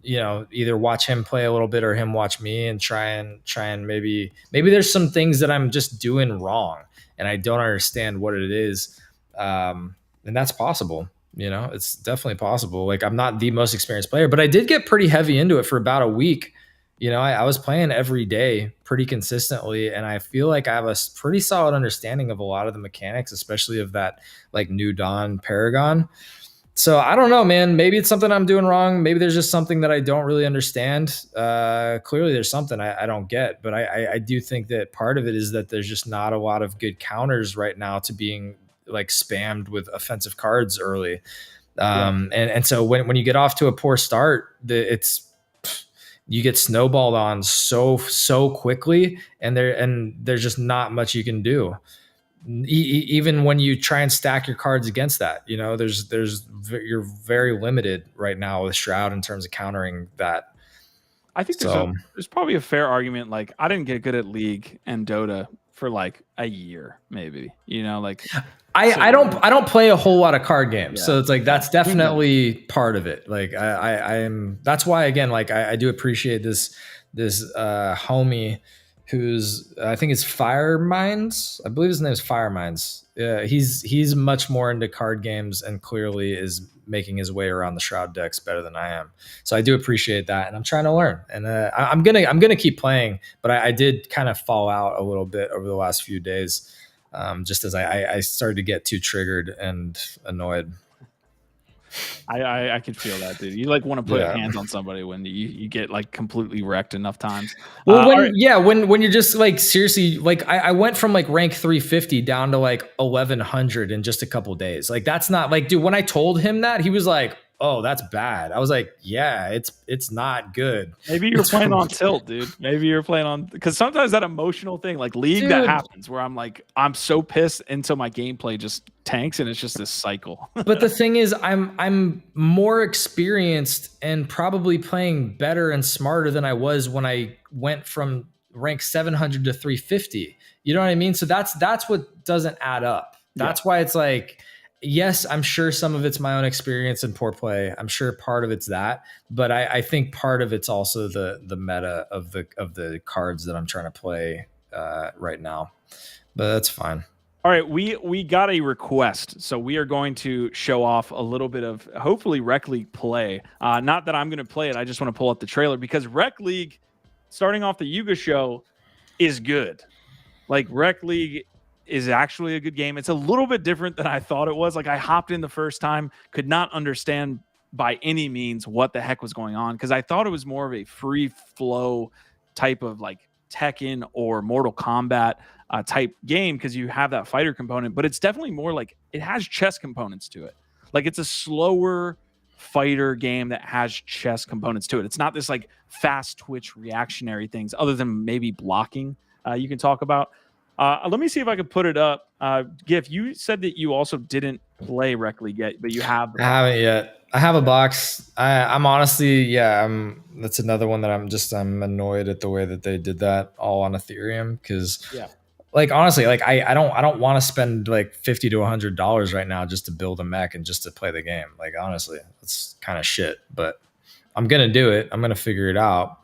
you know, either watch him play a little bit or him watch me, and try and maybe there's some things that I'm just doing wrong and I don't understand what it is. And that's possible. You know, it's definitely possible. Like, I'm not the most experienced player, but I did get pretty heavy into it for about a week. You know, I was playing every day pretty consistently, and I feel like I have a pretty solid understanding of a lot of the mechanics, especially of that like New Dawn Paragon. So I don't know, man. Maybe it's something I'm doing wrong. Maybe there's just something that I don't really understand. Clearly there's something I don't get, but I do think that part of it is that there's just not a lot of good counters right now to being like spammed with offensive cards early. And so when you get off to a poor start, you get snowballed on so quickly, and there's just not much you can do. Even when you try and stack your cards against that, you know, you're very limited right now with Shroud in terms of countering that. I think there's probably a fair argument. Like, I didn't get good at League and Dota for like a year, maybe, you know, like I don't play a whole lot of card games. So it's like, that's definitely part of it. Like that's why, again, like I do appreciate this homie who's, I think it's Fireminds. I believe his name is Fireminds. Yeah, he's much more into card games and clearly is making his way around the Shroud decks better than I am. So I do appreciate that, and I'm trying to learn. And I'm gonna keep playing, but I did kind of fall out a little bit over the last few days, just as I started to get too triggered and annoyed. I can feel that, dude. You like want to put hands on somebody when you get like completely wrecked enough times. Well, when you're just like, seriously, like I went from like rank 350 down to like 1100 in just a couple of days. Like, that's not like, dude, when I told him that, he was like, oh, that's bad. I was like, yeah, it's not good. Maybe you're playing on tilt, dude. Maybe you're playing on, because sometimes that emotional thing, like League, dude, that happens where I'm like, I'm so pissed until my gameplay just tanks, and it's just this cycle. But the thing is, I'm more experienced and probably playing better and smarter than I was when I went from rank 700 to 350. You know what I mean? So that's what doesn't add up. That's why it's like, yes, I'm sure some of it's my own experience and poor play. I'm sure part of it's that, but I think part of it's also the meta of the cards that I'm trying to play right now. But that's fine. All right, we got a request, so we are going to show off a little bit of hopefully WreckLeague play. Not that I'm going to play it, I just want to pull up the trailer, because WreckLeague, starting off the Yuga show, is good. Like, WreckLeague is actually a good game. It's a little bit different than I thought it was. Like, I hopped in the first time, could not understand by any means what the heck was going on, because I thought it was more of a free flow type of like Tekken or Mortal Kombat type game, because you have that fighter component, but it's definitely more like, it has chess components to it. Like, it's a slower fighter game that has chess components to it. It's not this like fast twitch reactionary things, other than maybe blocking you can talk about. Let me see if I can put it up. Gif, you said that you also didn't play WreckLeague yet, but you have. I haven't yet. I have a box. I'm honestly, that's another one that I'm annoyed at the way that they did that all on Ethereum, because like, honestly, like I don't want to spend like $50 to $100 right now just to build a mech and just to play the game. Like, honestly, it's kind of shit, but I'm gonna do it. I'm gonna figure it out.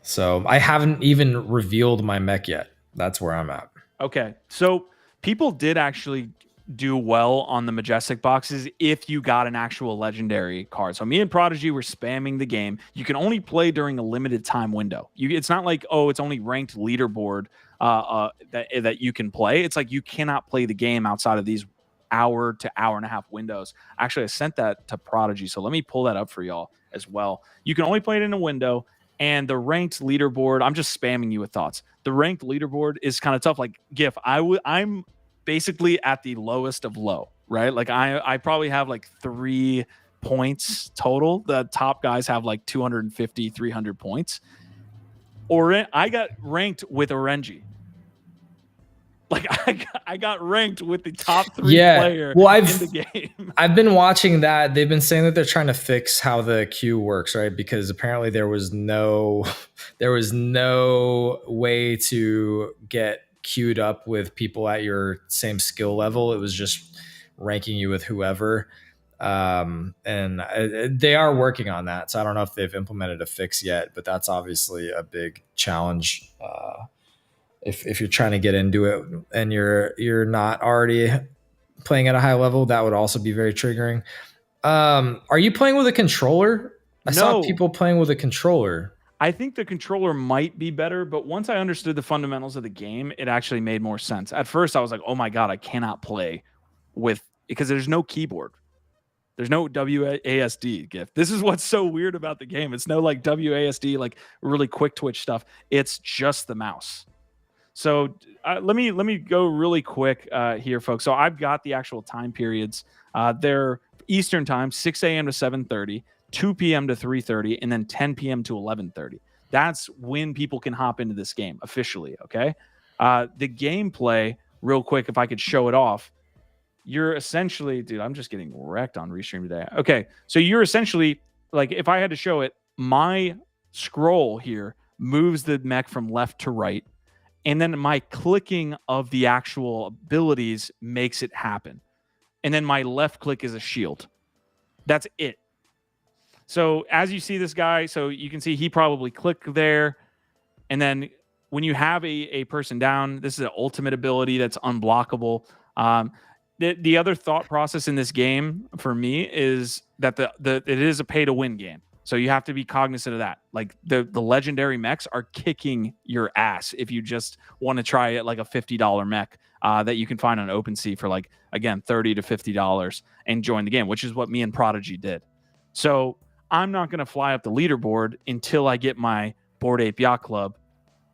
So I haven't even revealed my mech yet. That's where I'm at. Okay, so people did actually do well on the Majestic boxes if you got an actual legendary card. So me and Prodigy were spamming the game. You can only play during a limited time window. It's not like, oh, it's only ranked leaderboard that you can play. It's like you cannot play the game outside of these hour to hour and a half windows. Actually, I sent that to Prodigy, so let me pull that up for y'all as well. You can only play it in a window, and the ranked leaderboard, I'm just spamming you with thoughts. The ranked leaderboard is kind of tough. Like GIF, I'm basically at the lowest of low, right? Like I probably have like 3 points total. The top guys have like 250, 300 points. Or I got ranked with Orenji. Like I got ranked with the top 3 player in the game. I've been watching that. They've been saying that they're trying to fix how the queue works, right? Because apparently there was no way to get queued up with people at your same skill level. It was just ranking you with whoever. And they are working on that. So I don't know if they've implemented a fix yet, but that's obviously a big challenge. If you're trying to get into it and you're not already playing at a high level, that would also be very triggering. Are you playing with a controller? I saw people playing with a controller. I think the controller might be better, but once I understood the fundamentals of the game, it actually made more sense. At first, I was like, oh my God, I cannot play because there's no keyboard. There's no WASD GIF. This is what's so weird about the game. It's no like WASD, like really quick twitch stuff. It's just the mouse. So let me go really quick here, folks. So I've got the actual time periods. They're Eastern time, 6 a.m. to 7:30. 2 p.m. to 3:30, and then 10 p.m. to 11:30. That's when people can hop into this game officially, okay? The gameplay, real quick, if I could show it off, you're essentially... Dude, I'm just getting wrecked on Restream today. Okay, so you're essentially... Like, if I had to show it, my scroll here moves the mech from left to right, and then my clicking of the actual abilities makes it happen. And then my left click is a shield. That's it. So as you see this guy, so you can see he probably clicked there. And then when you have a person down, this is an ultimate ability that's unblockable. The other thought process in this game for me is that it is a pay to win game. So you have to be cognizant of that. Like the legendary mechs are kicking your ass if you just want to try it like a $50 mech that you can find on OpenSea for like, again, $30 to $50 and join the game, which is what me and Prodigy did. So I'm not going to fly up the leaderboard until I get my Bored Ape Yacht Club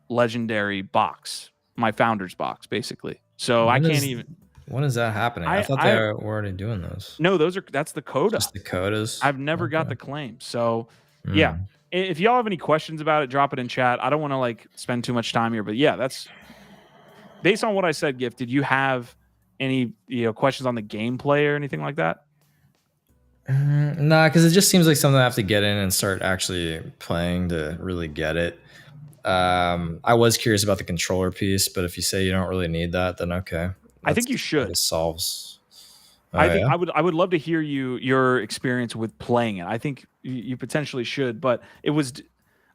legendary box, my founder's box, basically. So I can't even... When is that happening? I thought they were already doing those. No, that's the coda. Just the codas. I've never got the claim. So yeah, if y'all have any questions about it, drop it in chat. I don't want to like spend too much time here, but yeah, that's based on what I said. Gift, did you have any questions on the gameplay or anything like that? Nah, because it just seems like something I have to get in and start actually playing to really get it. I was curious about the controller piece, but if you say you don't really need that, then okay. I think you should. It solves. I would love to hear your experience with playing it. I think you potentially should, but it was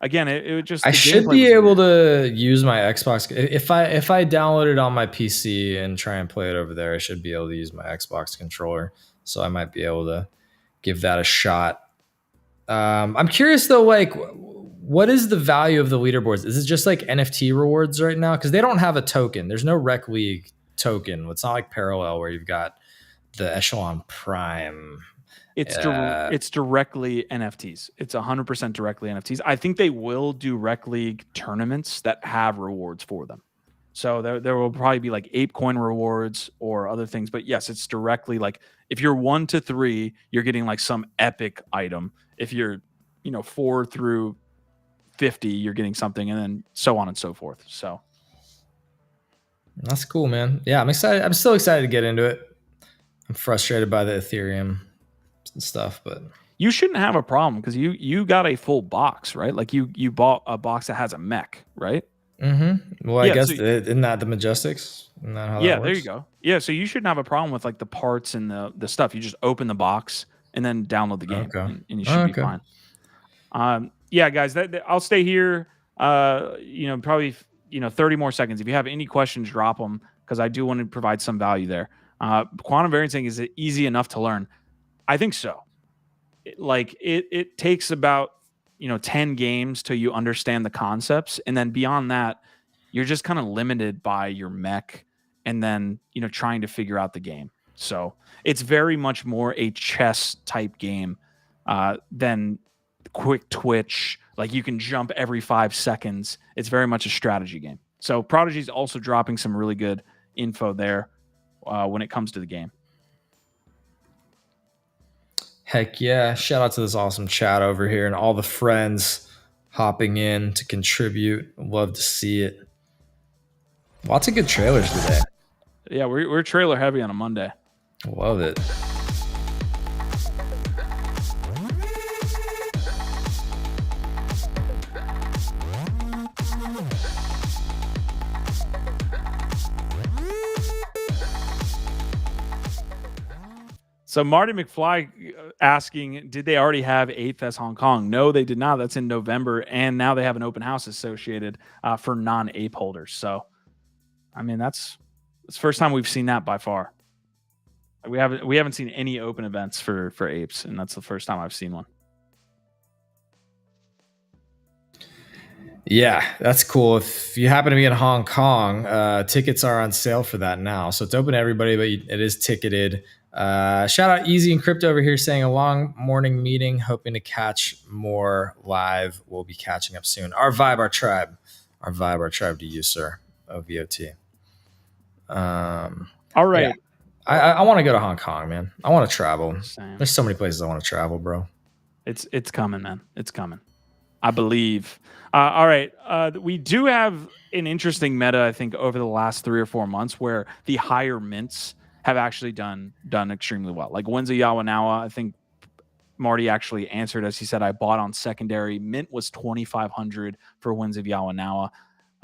again it just... I should be able to use my Xbox if I download it on my PC and try and play it over there. I should be able to use my Xbox controller, so I might be able to give that a shot. I'm curious though, like, what is the value of the leaderboards? Is it just like NFT rewards right now? Because they don't have a token. There's no RecLeague token. It's not like Parallel where you've got the Echelon Prime. It's directly NFTs. It's 100% directly NFTs. I think they will do RecLeague tournaments that have rewards for them. So there will probably be like Ape Coin rewards or other things. But yes, it's directly like if you're 1 to 3, you're getting like some epic item. If you're 4 through 50, you're getting something, and then so on and so forth. So that's cool, man. Yeah, I'm excited. I'm still excited to get into it. I'm frustrated by the Ethereum and stuff, but you shouldn't have a problem because you got a full box, right? Like you bought a box that has a mech, right? Mm-hmm. Well, I guess isn't that the Majestics? Isn't that how that works? There you go. Yeah, so you shouldn't have a problem with like the parts and the stuff. You just open the box and then download the game, and you should be fine. Yeah, guys, I'll stay here. Probably 30 more seconds. If you have any questions, drop them because I do want to provide some value there. Quantum variancing, is it easy enough to learn? I think so. It takes about 10 games till you understand the concepts, and then beyond that, you're just kind of limited by your mech, and then trying to figure out the game. So it's very much more a chess type game than quick twitch. Like you can jump every 5 seconds. It's very much a strategy game. So Prodigy's also dropping some really good info there when it comes to the game. Heck yeah. Shout out to this awesome chat over here and all the friends hopping in to contribute. Love to see it. Lots of good trailers today. Yeah, we're trailer heavy on a Monday. Love it. So Marty McFly asking, did they already have 8th as Hong Kong? No, they did not. That's in November, and now they have an open house associated for non-ape holders. So, I mean, that's the first time we've seen that by far. We haven't seen any open events for apes, and that's the first time I've seen one. Yeah, that's cool. If you happen to be in Hong Kong, tickets are on sale for that now. So it's open to everybody, but it is ticketed. Shout out Easy and Crypto over here saying a long morning meeting, hoping to catch more live. We'll be catching up soon. Our vibe, our tribe to you, sir. OVOT. All right. Yeah. I want to go to Hong Kong, man. I want to travel. Same. There's so many places I want to travel, bro. It's coming, man. It's coming. I believe. All right. We do have an interesting meta, I think, over the last 3 or 4 months where the higher mints have actually done extremely well. Like Wenzi Yawanawa, I think Marty actually answered as he said, I bought on secondary. Mint was 2,500 for Wenzi Yawanawa.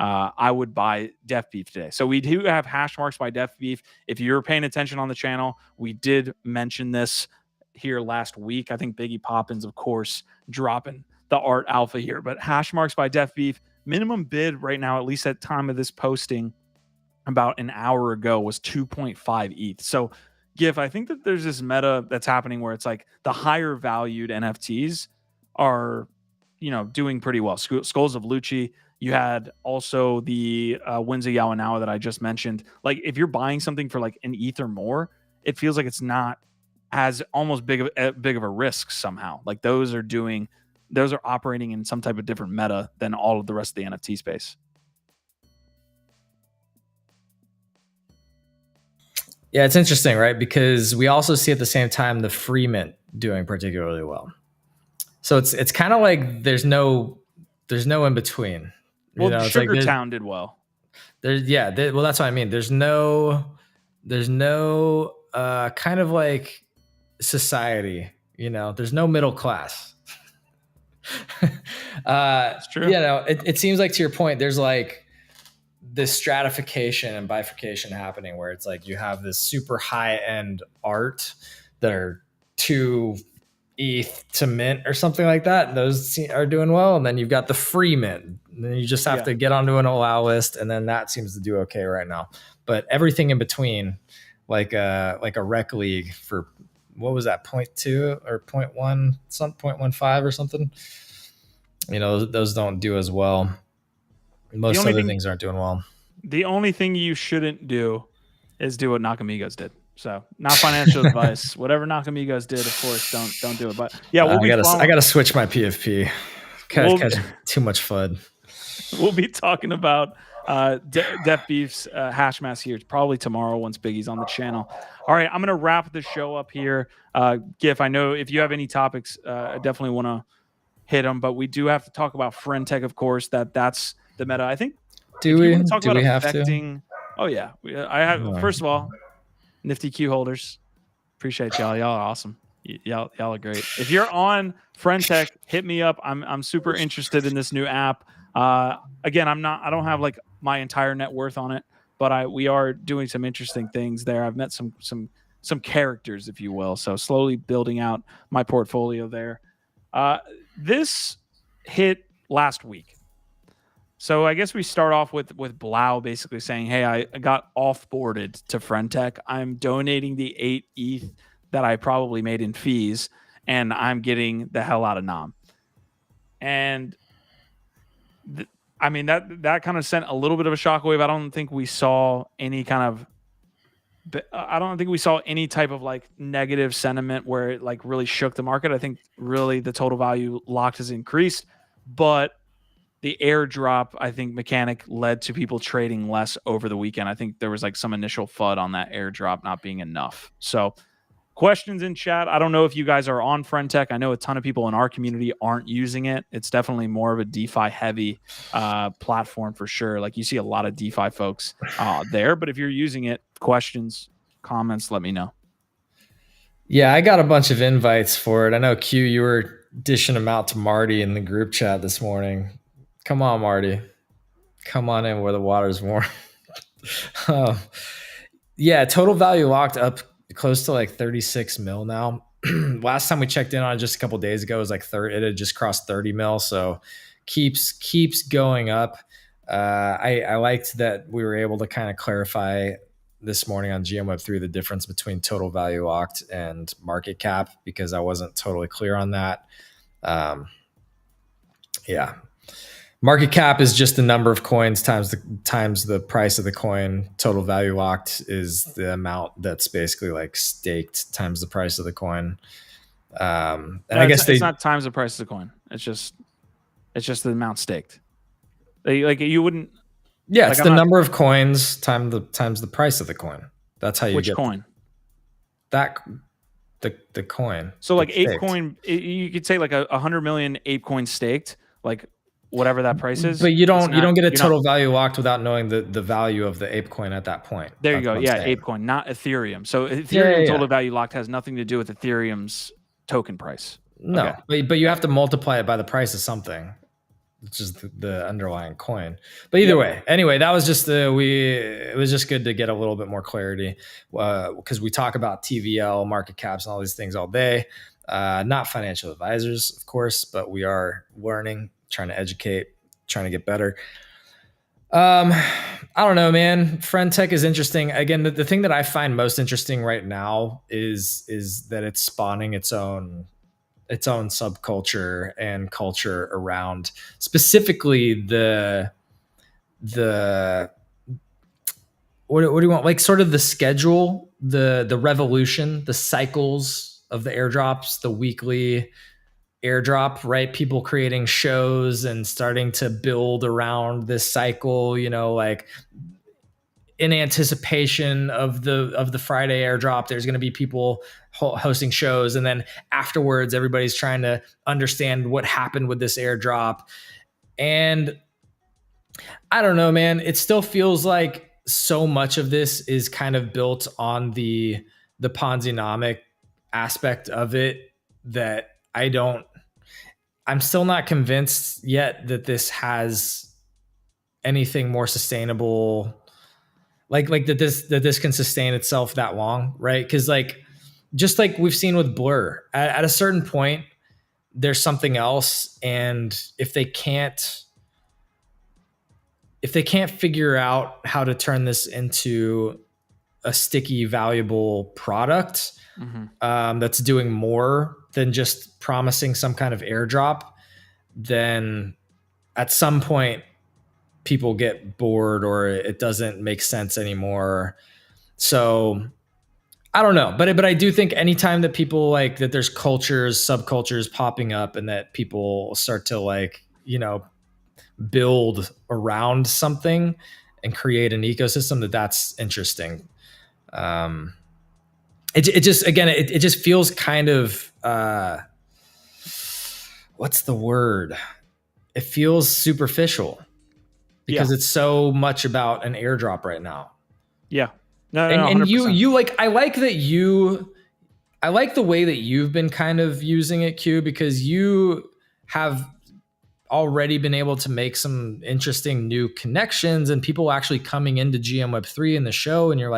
I would buy Def Beef today. So we do have hash marks by Def Beef. If you're paying attention on the channel, we did mention this here last week. I think Biggie Poppins, of course, dropping the art alpha here. But hash marks by Def Beef, minimum bid right now, at least at time of this posting, about an hour ago, was 2.5 ETH. So, Gif, I think that there's this meta that's happening where it's like the higher valued NFTs are, doing pretty well. Skulls of Lucci. You had also the Wenzi Yawanawa that I just mentioned. Like, if you're buying something for like an ETH or more, it feels like it's not as almost big of a risk somehow. Like those are operating in some type of different meta than all of the rest of the NFT space. Yeah, it's interesting, right? Because we also see at the same time the free mint doing particularly well. So it's kind of like there's no in between. Well, Sugartown did well. Well, that's what I mean. There's no kind of like society. There's no middle class. It's true. It seems like, to your point, there's like this stratification and bifurcation happening where it's like you have this super high end art that are 2 ETH to mint or something like that. Those are doing well. And then you've got the free mint. And then you just have to get onto an allow list. And then that seems to do okay right now. But everything in between, like a ReckLeague for, what was that, 0.2 or 0.1, 0.15 or something? Those don't do as well. Most other things aren't doing well. The only thing you shouldn't do is do what Nakamigos did. So, not financial advice. Whatever Nakamigos did, of course, don't do it. But yeah, I gotta switch my PFP. Catch too much FUD. We'll be talking about Def Beef's hash mass here probably tomorrow once Biggie's on the channel. All right, I'm gonna wrap the show up here. Gif, I know if you have any topics, I definitely want to hit them, but we do have to talk about FriendTech, of course. That's the meta. I think. Do we have to? Oh yeah, I have. No. First of all, Nifty Q holders, appreciate y'all. Y'all are awesome. Y'all are great. If you're on FriendTech, hit me up. I'm super interested in this new app. Again, I don't have like my entire net worth on it, but we are doing some interesting things there. I've met some characters, if you will. So slowly building out my portfolio there. This hit last week. So I guess we start off with Blau basically saying, "Hey, I got offboarded to FriendTech. I'm donating the 8 ETH that I probably made in fees, and I'm getting the hell out of Nam." And I mean that kind of sent a little bit of a shockwave. I don't think we saw any type of like negative sentiment where it like really shook the market. I think really the total value locked has increased, but the airdrop, I think, mechanic led to people trading less over the weekend. I think there was like some initial FUD on that airdrop not being enough. So questions in chat. I don't know if you guys are on FriendTech. I know a ton of people in our community aren't using it. It's definitely more of a DeFi heavy platform for sure. Like you see a lot of DeFi folks there, but if you're using it, questions, comments, let me know. Yeah, I got a bunch of invites for it. I know Q, you were dishing them out to Marty in the group chat this morning. Come on, Marty. Come on in where the water's warm. Yeah, total value locked up close to like 36 mil now. Last time we checked in on it just a couple of days ago, it was like it had just crossed 30 mil. So keeps going up. I liked that we were able to kind of clarify this morning on GM Web 3 the difference between total value locked and market cap, because I wasn't totally clear on that. Yeah. Market cap is just the number of coins times the price of the coin. Total value locked is the amount that's basically like staked times the price of the coin. And I guess it's not times the price of the coin. It's just the amount staked. Like you wouldn't. Yeah, it's the number of coins times the price of the coin. That's how you get coin. That the coin. So like ape coin, you could say like 100 million ape coin staked, like whatever that price is. But you don't get a total value locked without knowing the value of the ape coin at that point. There you go. Yeah, ape coin, not Ethereum. So Ethereum total value locked has nothing to do with Ethereum's token price. No, okay. but you have to multiply it by the price of something, which is the underlying coin. But either way, anyway, that was just it was just good to get a little bit more clarity, because we talk about TVL, market caps, and all these things all day. Not financial advisors, of course, but we are learning, trying to educate, trying to get better. I don't know, man. FriendTech is interesting. Again, the thing that I find most interesting right now is that it's spawning its own subculture and culture around specifically the what do you want? Like sort of the schedule, the revolution, the cycles of the airdrops, the weekly airdrop, right? People creating shows and starting to build around this cycle, like in anticipation of the Friday airdrop, there's going to be people hosting shows. And then afterwards, everybody's trying to understand what happened with this airdrop. And I don't know, man, it still feels like so much of this is kind of built on the Ponzi-nomic aspect of it that I'm still not convinced yet that this has anything more sustainable, like that this can sustain itself that long, right? Because just like we've seen with Blur, at a certain point, there's something else, and if they can't figure out how to turn this into a sticky, valuable product, that's doing more than just promising some kind of airdrop, then at some point people get bored or it doesn't make sense anymore. So I don't know, but I do think anytime that people that there's subcultures popping up and that people start to build around something and create an ecosystem, that's interesting. It just feels kind of, what's the word? It feels superficial because it's so much about an airdrop right now. Yeah. No, and you I like the way that you've been kind of using it, Q, because you have already been able to make some interesting new connections and people actually coming into GM Web 3 in the show, and you're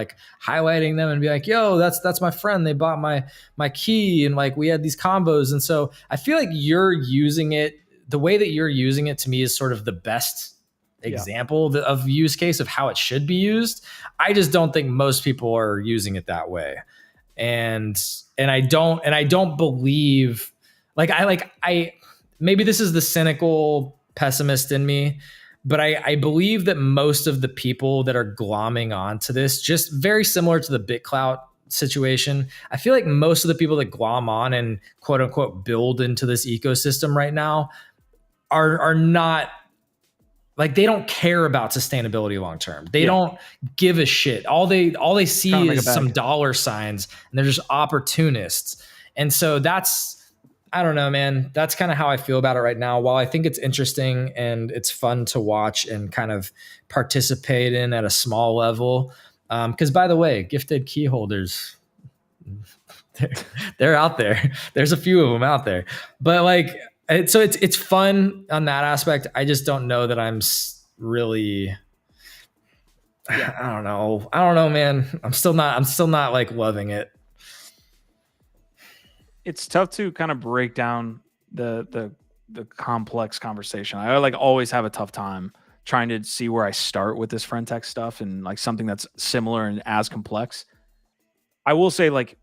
highlighting them and be like, yo, that's my friend. They bought my key and we had these combos. And so I feel like you're using it, the way that you're using it to me is sort of the best example of use case of how it should be used. I just don't think most people are using it that way. And I don't believe I maybe this is the cynical pessimist in me, but I believe that most of the people that are glomming onto this, just very similar to the BitClout situation, I feel like most of the people that glom on and quote unquote build into this ecosystem right now are not, like, they don't care about sustainability long term. They don't give a shit. All they see is some dollar signs, and they're just opportunists. And so I don't know, man. That's kind of how I feel about it right now. While I think it's interesting and it's fun to watch and kind of participate in at a small level. Because by the way, gifted key holders, they're out there. There's a few of them out there. But like, so it's fun on that aspect. I just don't know that I'm really. I don't know, man. I'm still not like loving it. It's tough to kind of break down the complex conversation. I like always have a tough time trying to see where I start with this FriendTech stuff and like something that's similar and as complex. I will say, like,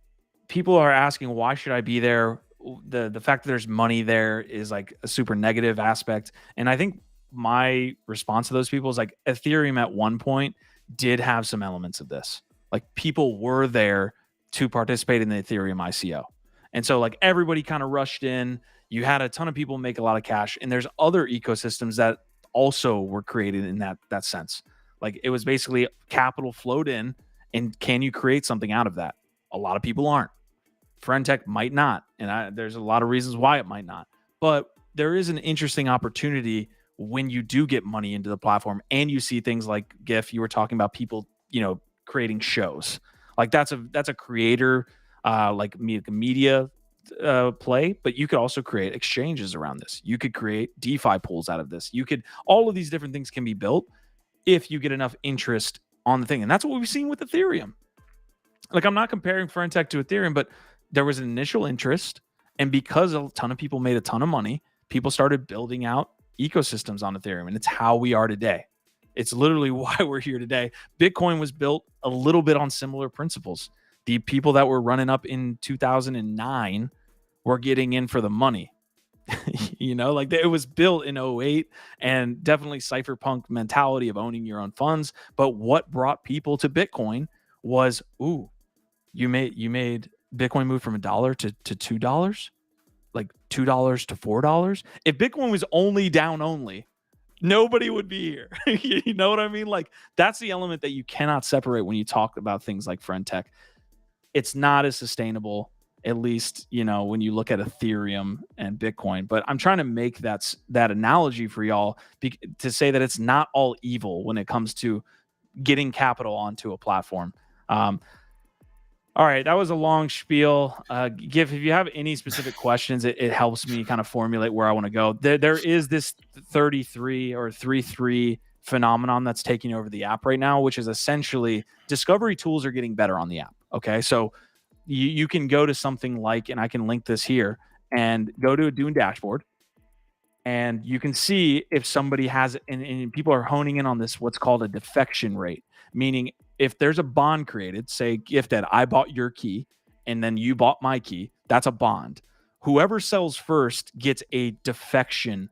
people are asking, why should I be there? The fact that there's money there is like a super negative aspect. And I think my response to those people is like, Ethereum at one point did have some elements of this. Like, people were there to participate in the Ethereum ICO. And so like everybody kind of rushed in. You had a ton of people make a lot of cash. And there's other ecosystems that also were created in that sense. Like, it was basically capital flowed in, and can you create something out of that? A lot of people aren't. FriendTech might not, and there's a lot of reasons why it might not. But there is an interesting opportunity when you do get money into the platform, and you see things like GIF. You were talking about people, creating shows. Like, that's a creator, like media play, but you could also create exchanges around this. You could create DeFi pools out of this. All of these different things can be built if you get enough interest on the thing. And that's what we've seen with Ethereum. Like, I'm not comparing FriendTech to Ethereum, but there was an initial interest. And because a ton of people made a ton of money, people started building out ecosystems on Ethereum. And it's how we are today. It's literally why we're here today. Bitcoin was built a little bit on similar principles. The people that were running up in 2009 were getting in for the money. Like, it was built in 2008, and definitely cypherpunk mentality of owning your own funds. But what brought people to Bitcoin was, you made Bitcoin move from $1 to $2, like $2 to $4. If Bitcoin was only down only, nobody would be here. You know what I mean? Like, that's the element that you cannot separate when you talk about things like FriendTech. It's not as sustainable, at least, when you look at Ethereum and Bitcoin. But I'm trying to make that analogy for y'all to say that it's not all evil when it comes to getting capital onto a platform. All right, that was a long spiel. Gif, if you have any specific questions, it helps me kind of formulate where I want to go. There is this 33 or 3-3 phenomenon that's taking over the app right now, which is essentially discovery tools are getting better on the app. Okay, so you can go to something like, and I can link this here, and go to a Dune dashboard, and you can see if somebody has, and people are honing in on this, what's called a defection rate, meaning if there's a bond created, say Gifted, I bought your key, and then you bought my key, that's a bond. Whoever sells first gets a defection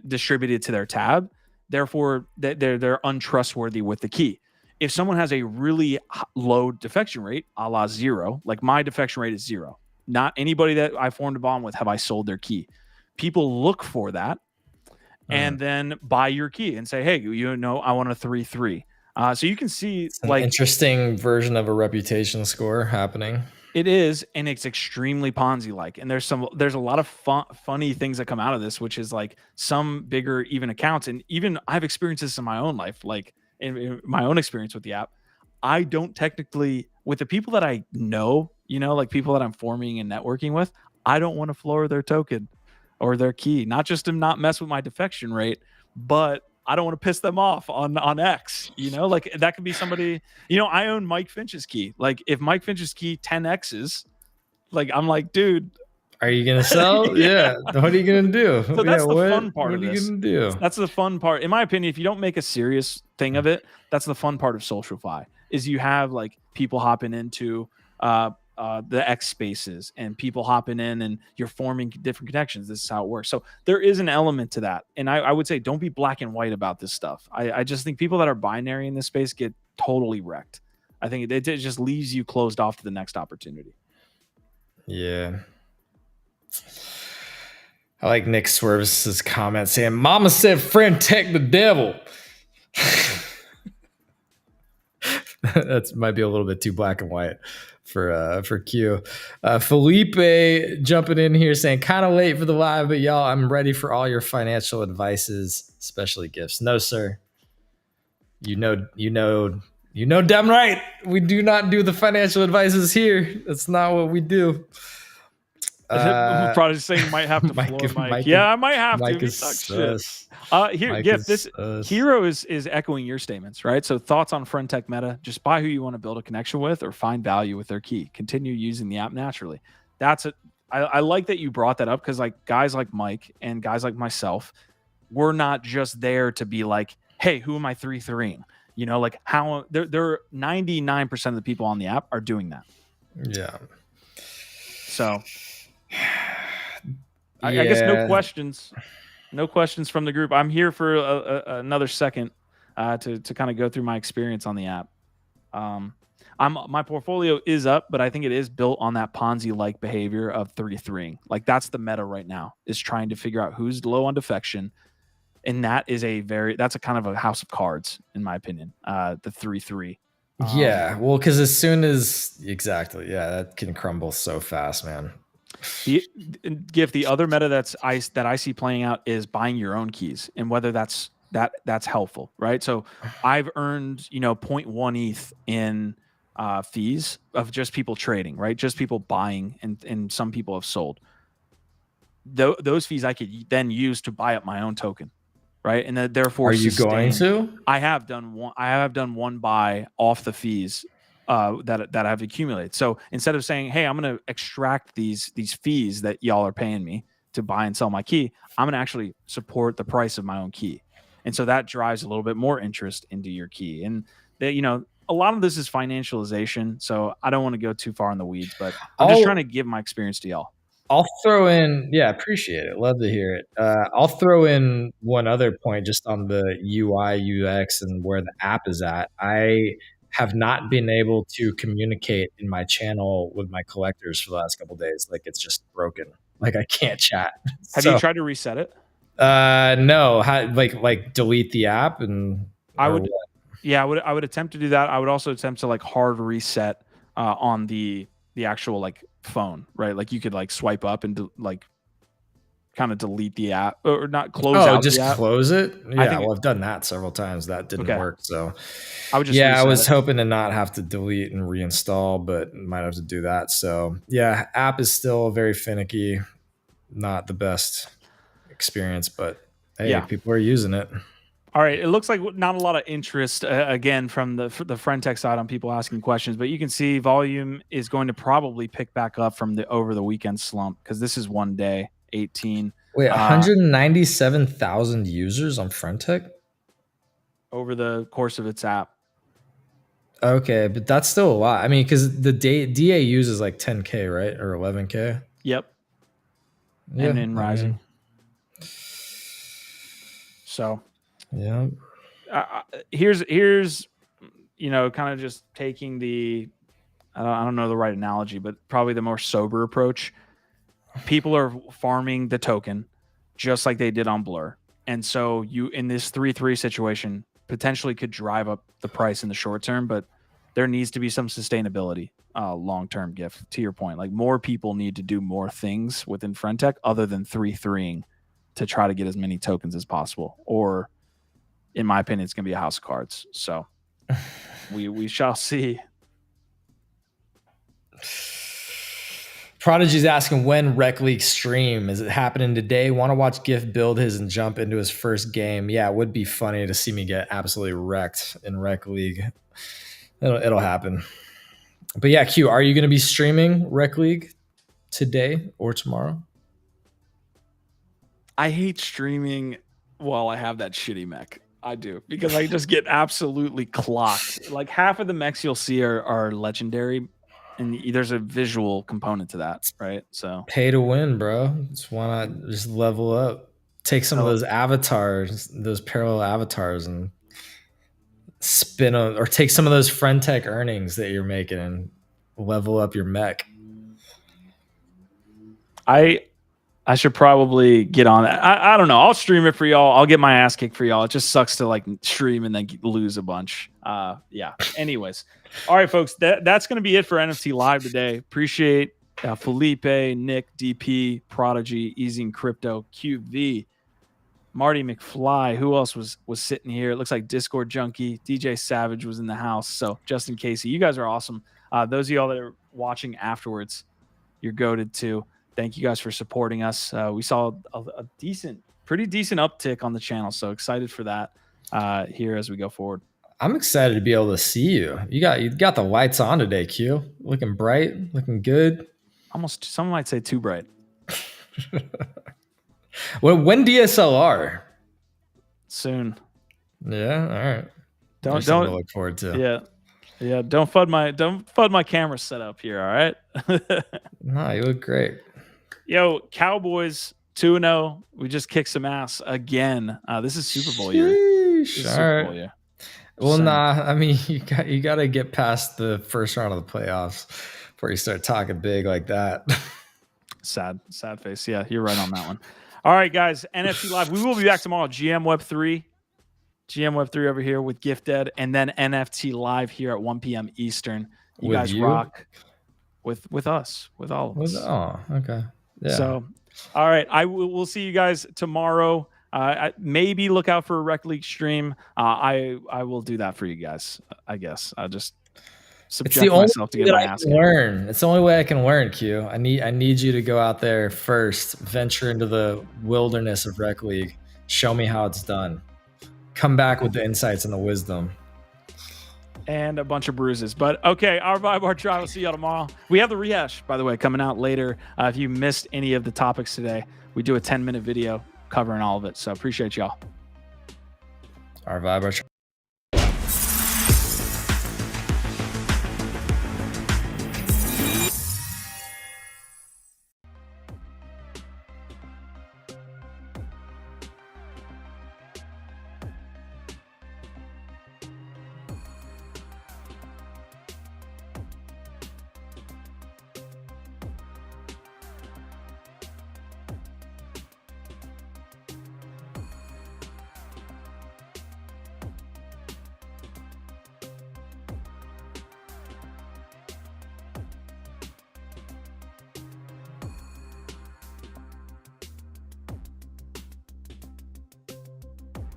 distributed to their tab. Therefore, they're untrustworthy with the key. If someone has a really low defection rate, a la 0, like my defection rate is 0. Not anybody that I formed a bond with have I sold their key. People look for that and then buy your key and say, hey, I want a 3-3. So you can see it's an interesting version of a reputation score happening. It is, and it's extremely Ponzi-like. And there's a lot of funny things that come out of this, which is like some bigger even accounts. And even I've experienced this in my own life, like in my own experience with the app. I don't technically, with the people that I know, like people that I'm forming and networking with, I don't want to floor their token or their key. Not just to not mess with my defection rate, but I don't want to piss them off on X, like that could be somebody, I own Mike Finch's key. Like if Mike Finch's key 10X's, like, I'm like, dude, Are you gonna sell? Yeah. What are you gonna do? So that's the what, fun part what of are you this. gonna do? That's the fun part. In my opinion, if you don't make a serious thing of it, that's the fun part of SocialFi, is you have like people hopping into the X spaces and people hopping in and you're forming different connections. This is how it works. So there is an element to that. And I would say don't be black and white about this stuff. I just think people that are binary in this space get totally wrecked. I think it just leaves you closed off to the next opportunity. Yeah. I like Nick Swerves' comment saying, Mama said FriendTech the devil. That might be a little bit too black and white for Q. Felipe jumping in here saying, kind of late for the live, but y'all, I'm ready for all your financial advices, especially gifts. No, sir. You know damn right. We do not do the financial advices here. That's not what we do. Probably saying might have to floor Mike. Yeah, I might have Mike to. Is sus. Here, Mike Gift. is This sus. Hero is echoing your statements, right? So thoughts on FriendTech Meta? Just buy who you want to build a connection with, or find value with their key. Continue using the app naturally. That's it. I like that you brought that up, because like guys like Mike and guys like myself, we're not just there to be like, hey, who am I 3-3ing? You know, like how they're 99% of the people on the app are doing that. Yeah. So I guess no questions. No questions from the group. I'm here for another second to kind of go through my experience on the app. My portfolio is up, but I think it is built on that Ponzi-like behavior of 3-3ing. Like that's the meta right now, is trying to figure out who's low on defection. And that is that's a kind of a house of cards, in my opinion, the 3-3. Yeah, well, because as soon as that can crumble so fast, man. The other meta that I see playing out is buying your own keys, and whether that's helpful, right? So I've earned 0.1 ETH in fees of just people trading, right? Just people buying, and some people have sold. Those fees I could then use to buy up my own token. Right. And then therefore, are you going to? I have done one buy off the fees that I've accumulated. So instead of saying, hey, I'm going to extract these fees that y'all are paying me to buy and sell my key, I'm going to actually support the price of my own key. And so that drives a little bit more interest into your key. And a lot of this is financialization. So I don't want to go too far in the weeds, but I'm just trying to give my experience to y'all. I'll throw in, appreciate it. Love to hear it. I'll throw in one other point just on the UI, UX, and where the app is at. I have not been able to communicate in my channel with my collectors for the last couple of days. Like it's just broken. Like I can't chat. Have you tried to reset it? No. Like delete the app and I would attempt to do that. I would also attempt to like hard reset on the actual like phone, right? Like you could like swipe up and kind of delete the app, or not close out just the app. Close it. Yeah, I've done that several times. That didn't work. So I would just I was hoping to not have to delete and reinstall, but might have to do that. So yeah, app is still very finicky, not the best experience, but hey, people are using it. All right. It looks like not a lot of interest again from the FriendTech side on people asking questions, but you can see volume is going to probably pick back up from the over the weekend slump, because this is one day, 18. Wait, 197,000 users on FriendTech over the course of its app. Okay, but that's still a lot. I mean, because the DAUs is like 10K, right, or 11K. Yep. Yeah, and then rising. So. Yeah. Here's kind of just taking the I don't know the right analogy, but probably the more sober approach. People are farming the token just like they did on Blur, and so you in this 3-3 situation potentially could drive up the price in the short term, but there needs to be some sustainability long term. Gift to your point, like more people need to do more things within FriendTech other than 3-3ing to try to get as many tokens as possible, or in my opinion, it's going to be a house of cards. So we shall see. Prodigy's asking when WreckLeague stream. Is it happening today? Want to watch Gift build his and jump into his first game? Yeah, it would be funny to see me get absolutely wrecked in WreckLeague. It'll happen. But yeah, Q, are you going to be streaming WreckLeague? today or tomorrow. I hate streaming while I have that shitty mech. I do, because I just get absolutely clocked. Like half of the mechs you'll see are legendary, and there's a visual component to that, right? So Pay to win, bro. Just why not just level up? Take some of those avatars, those parallel avatars, and spin them, or take some of those FriendTech earnings that you're making and level up your mech. I should probably get on that. I don't know. I'll stream it for y'all. I'll get my ass kicked for y'all. It just sucks to like stream and then lose a bunch. Yeah. Anyways. All right, folks. That's going to be it for NFT Live today. Appreciate Felipe, Nick, DP, Prodigy, Easy and Crypto, QV, Marty McFly. Who else was sitting here? It looks like Discord Junkie. DJ Savage was in the house. So Justin Casey, you guys are awesome. Those of y'all that are watching afterwards, you're goated too. Thank you guys for supporting us. We saw a pretty decent uptick on the channel. So excited for that here as we go forward. I'm excited to be able to see you. You got the lights on today, Q. Looking bright, looking good. Almost, some might say too bright. Well, when DSLR? Soon. Yeah, all right. Don't to look forward to. Yeah. Don't FUD my camera setup here. All right. No, you look great. Yo, Cowboys 2-0. We just kicked some ass again. This is Super Bowl year. Super Bowl year. Well, nah. I mean, you got to get past the first round of the playoffs before you start talking big like that. Sad face. Yeah, you're right on that one. All right, guys. NFT Live. We will be back tomorrow. GM Web 3 over here with Gifted, and then NFT Live here at 1 p.m. Eastern. You guys rock with us, with all of us. Oh, okay. Yeah. So, all right. We'll see you guys tomorrow. Maybe look out for a WreckLeague stream. I will do that for you guys. I guess I'll just subject myself to get my ass kicked. It's the only way I can learn, Q. I need you to go out there first, venture into the wilderness of WreckLeague, show me how it's done, come back with the insights and the wisdom. And a bunch of bruises. But okay, our vibe, our tribe. We'll see y'all tomorrow. We have the rehash, by the way, coming out later. If you missed any of the topics today, we do a 10-minute video covering all of it. So appreciate y'all. Our vibe, our tribe.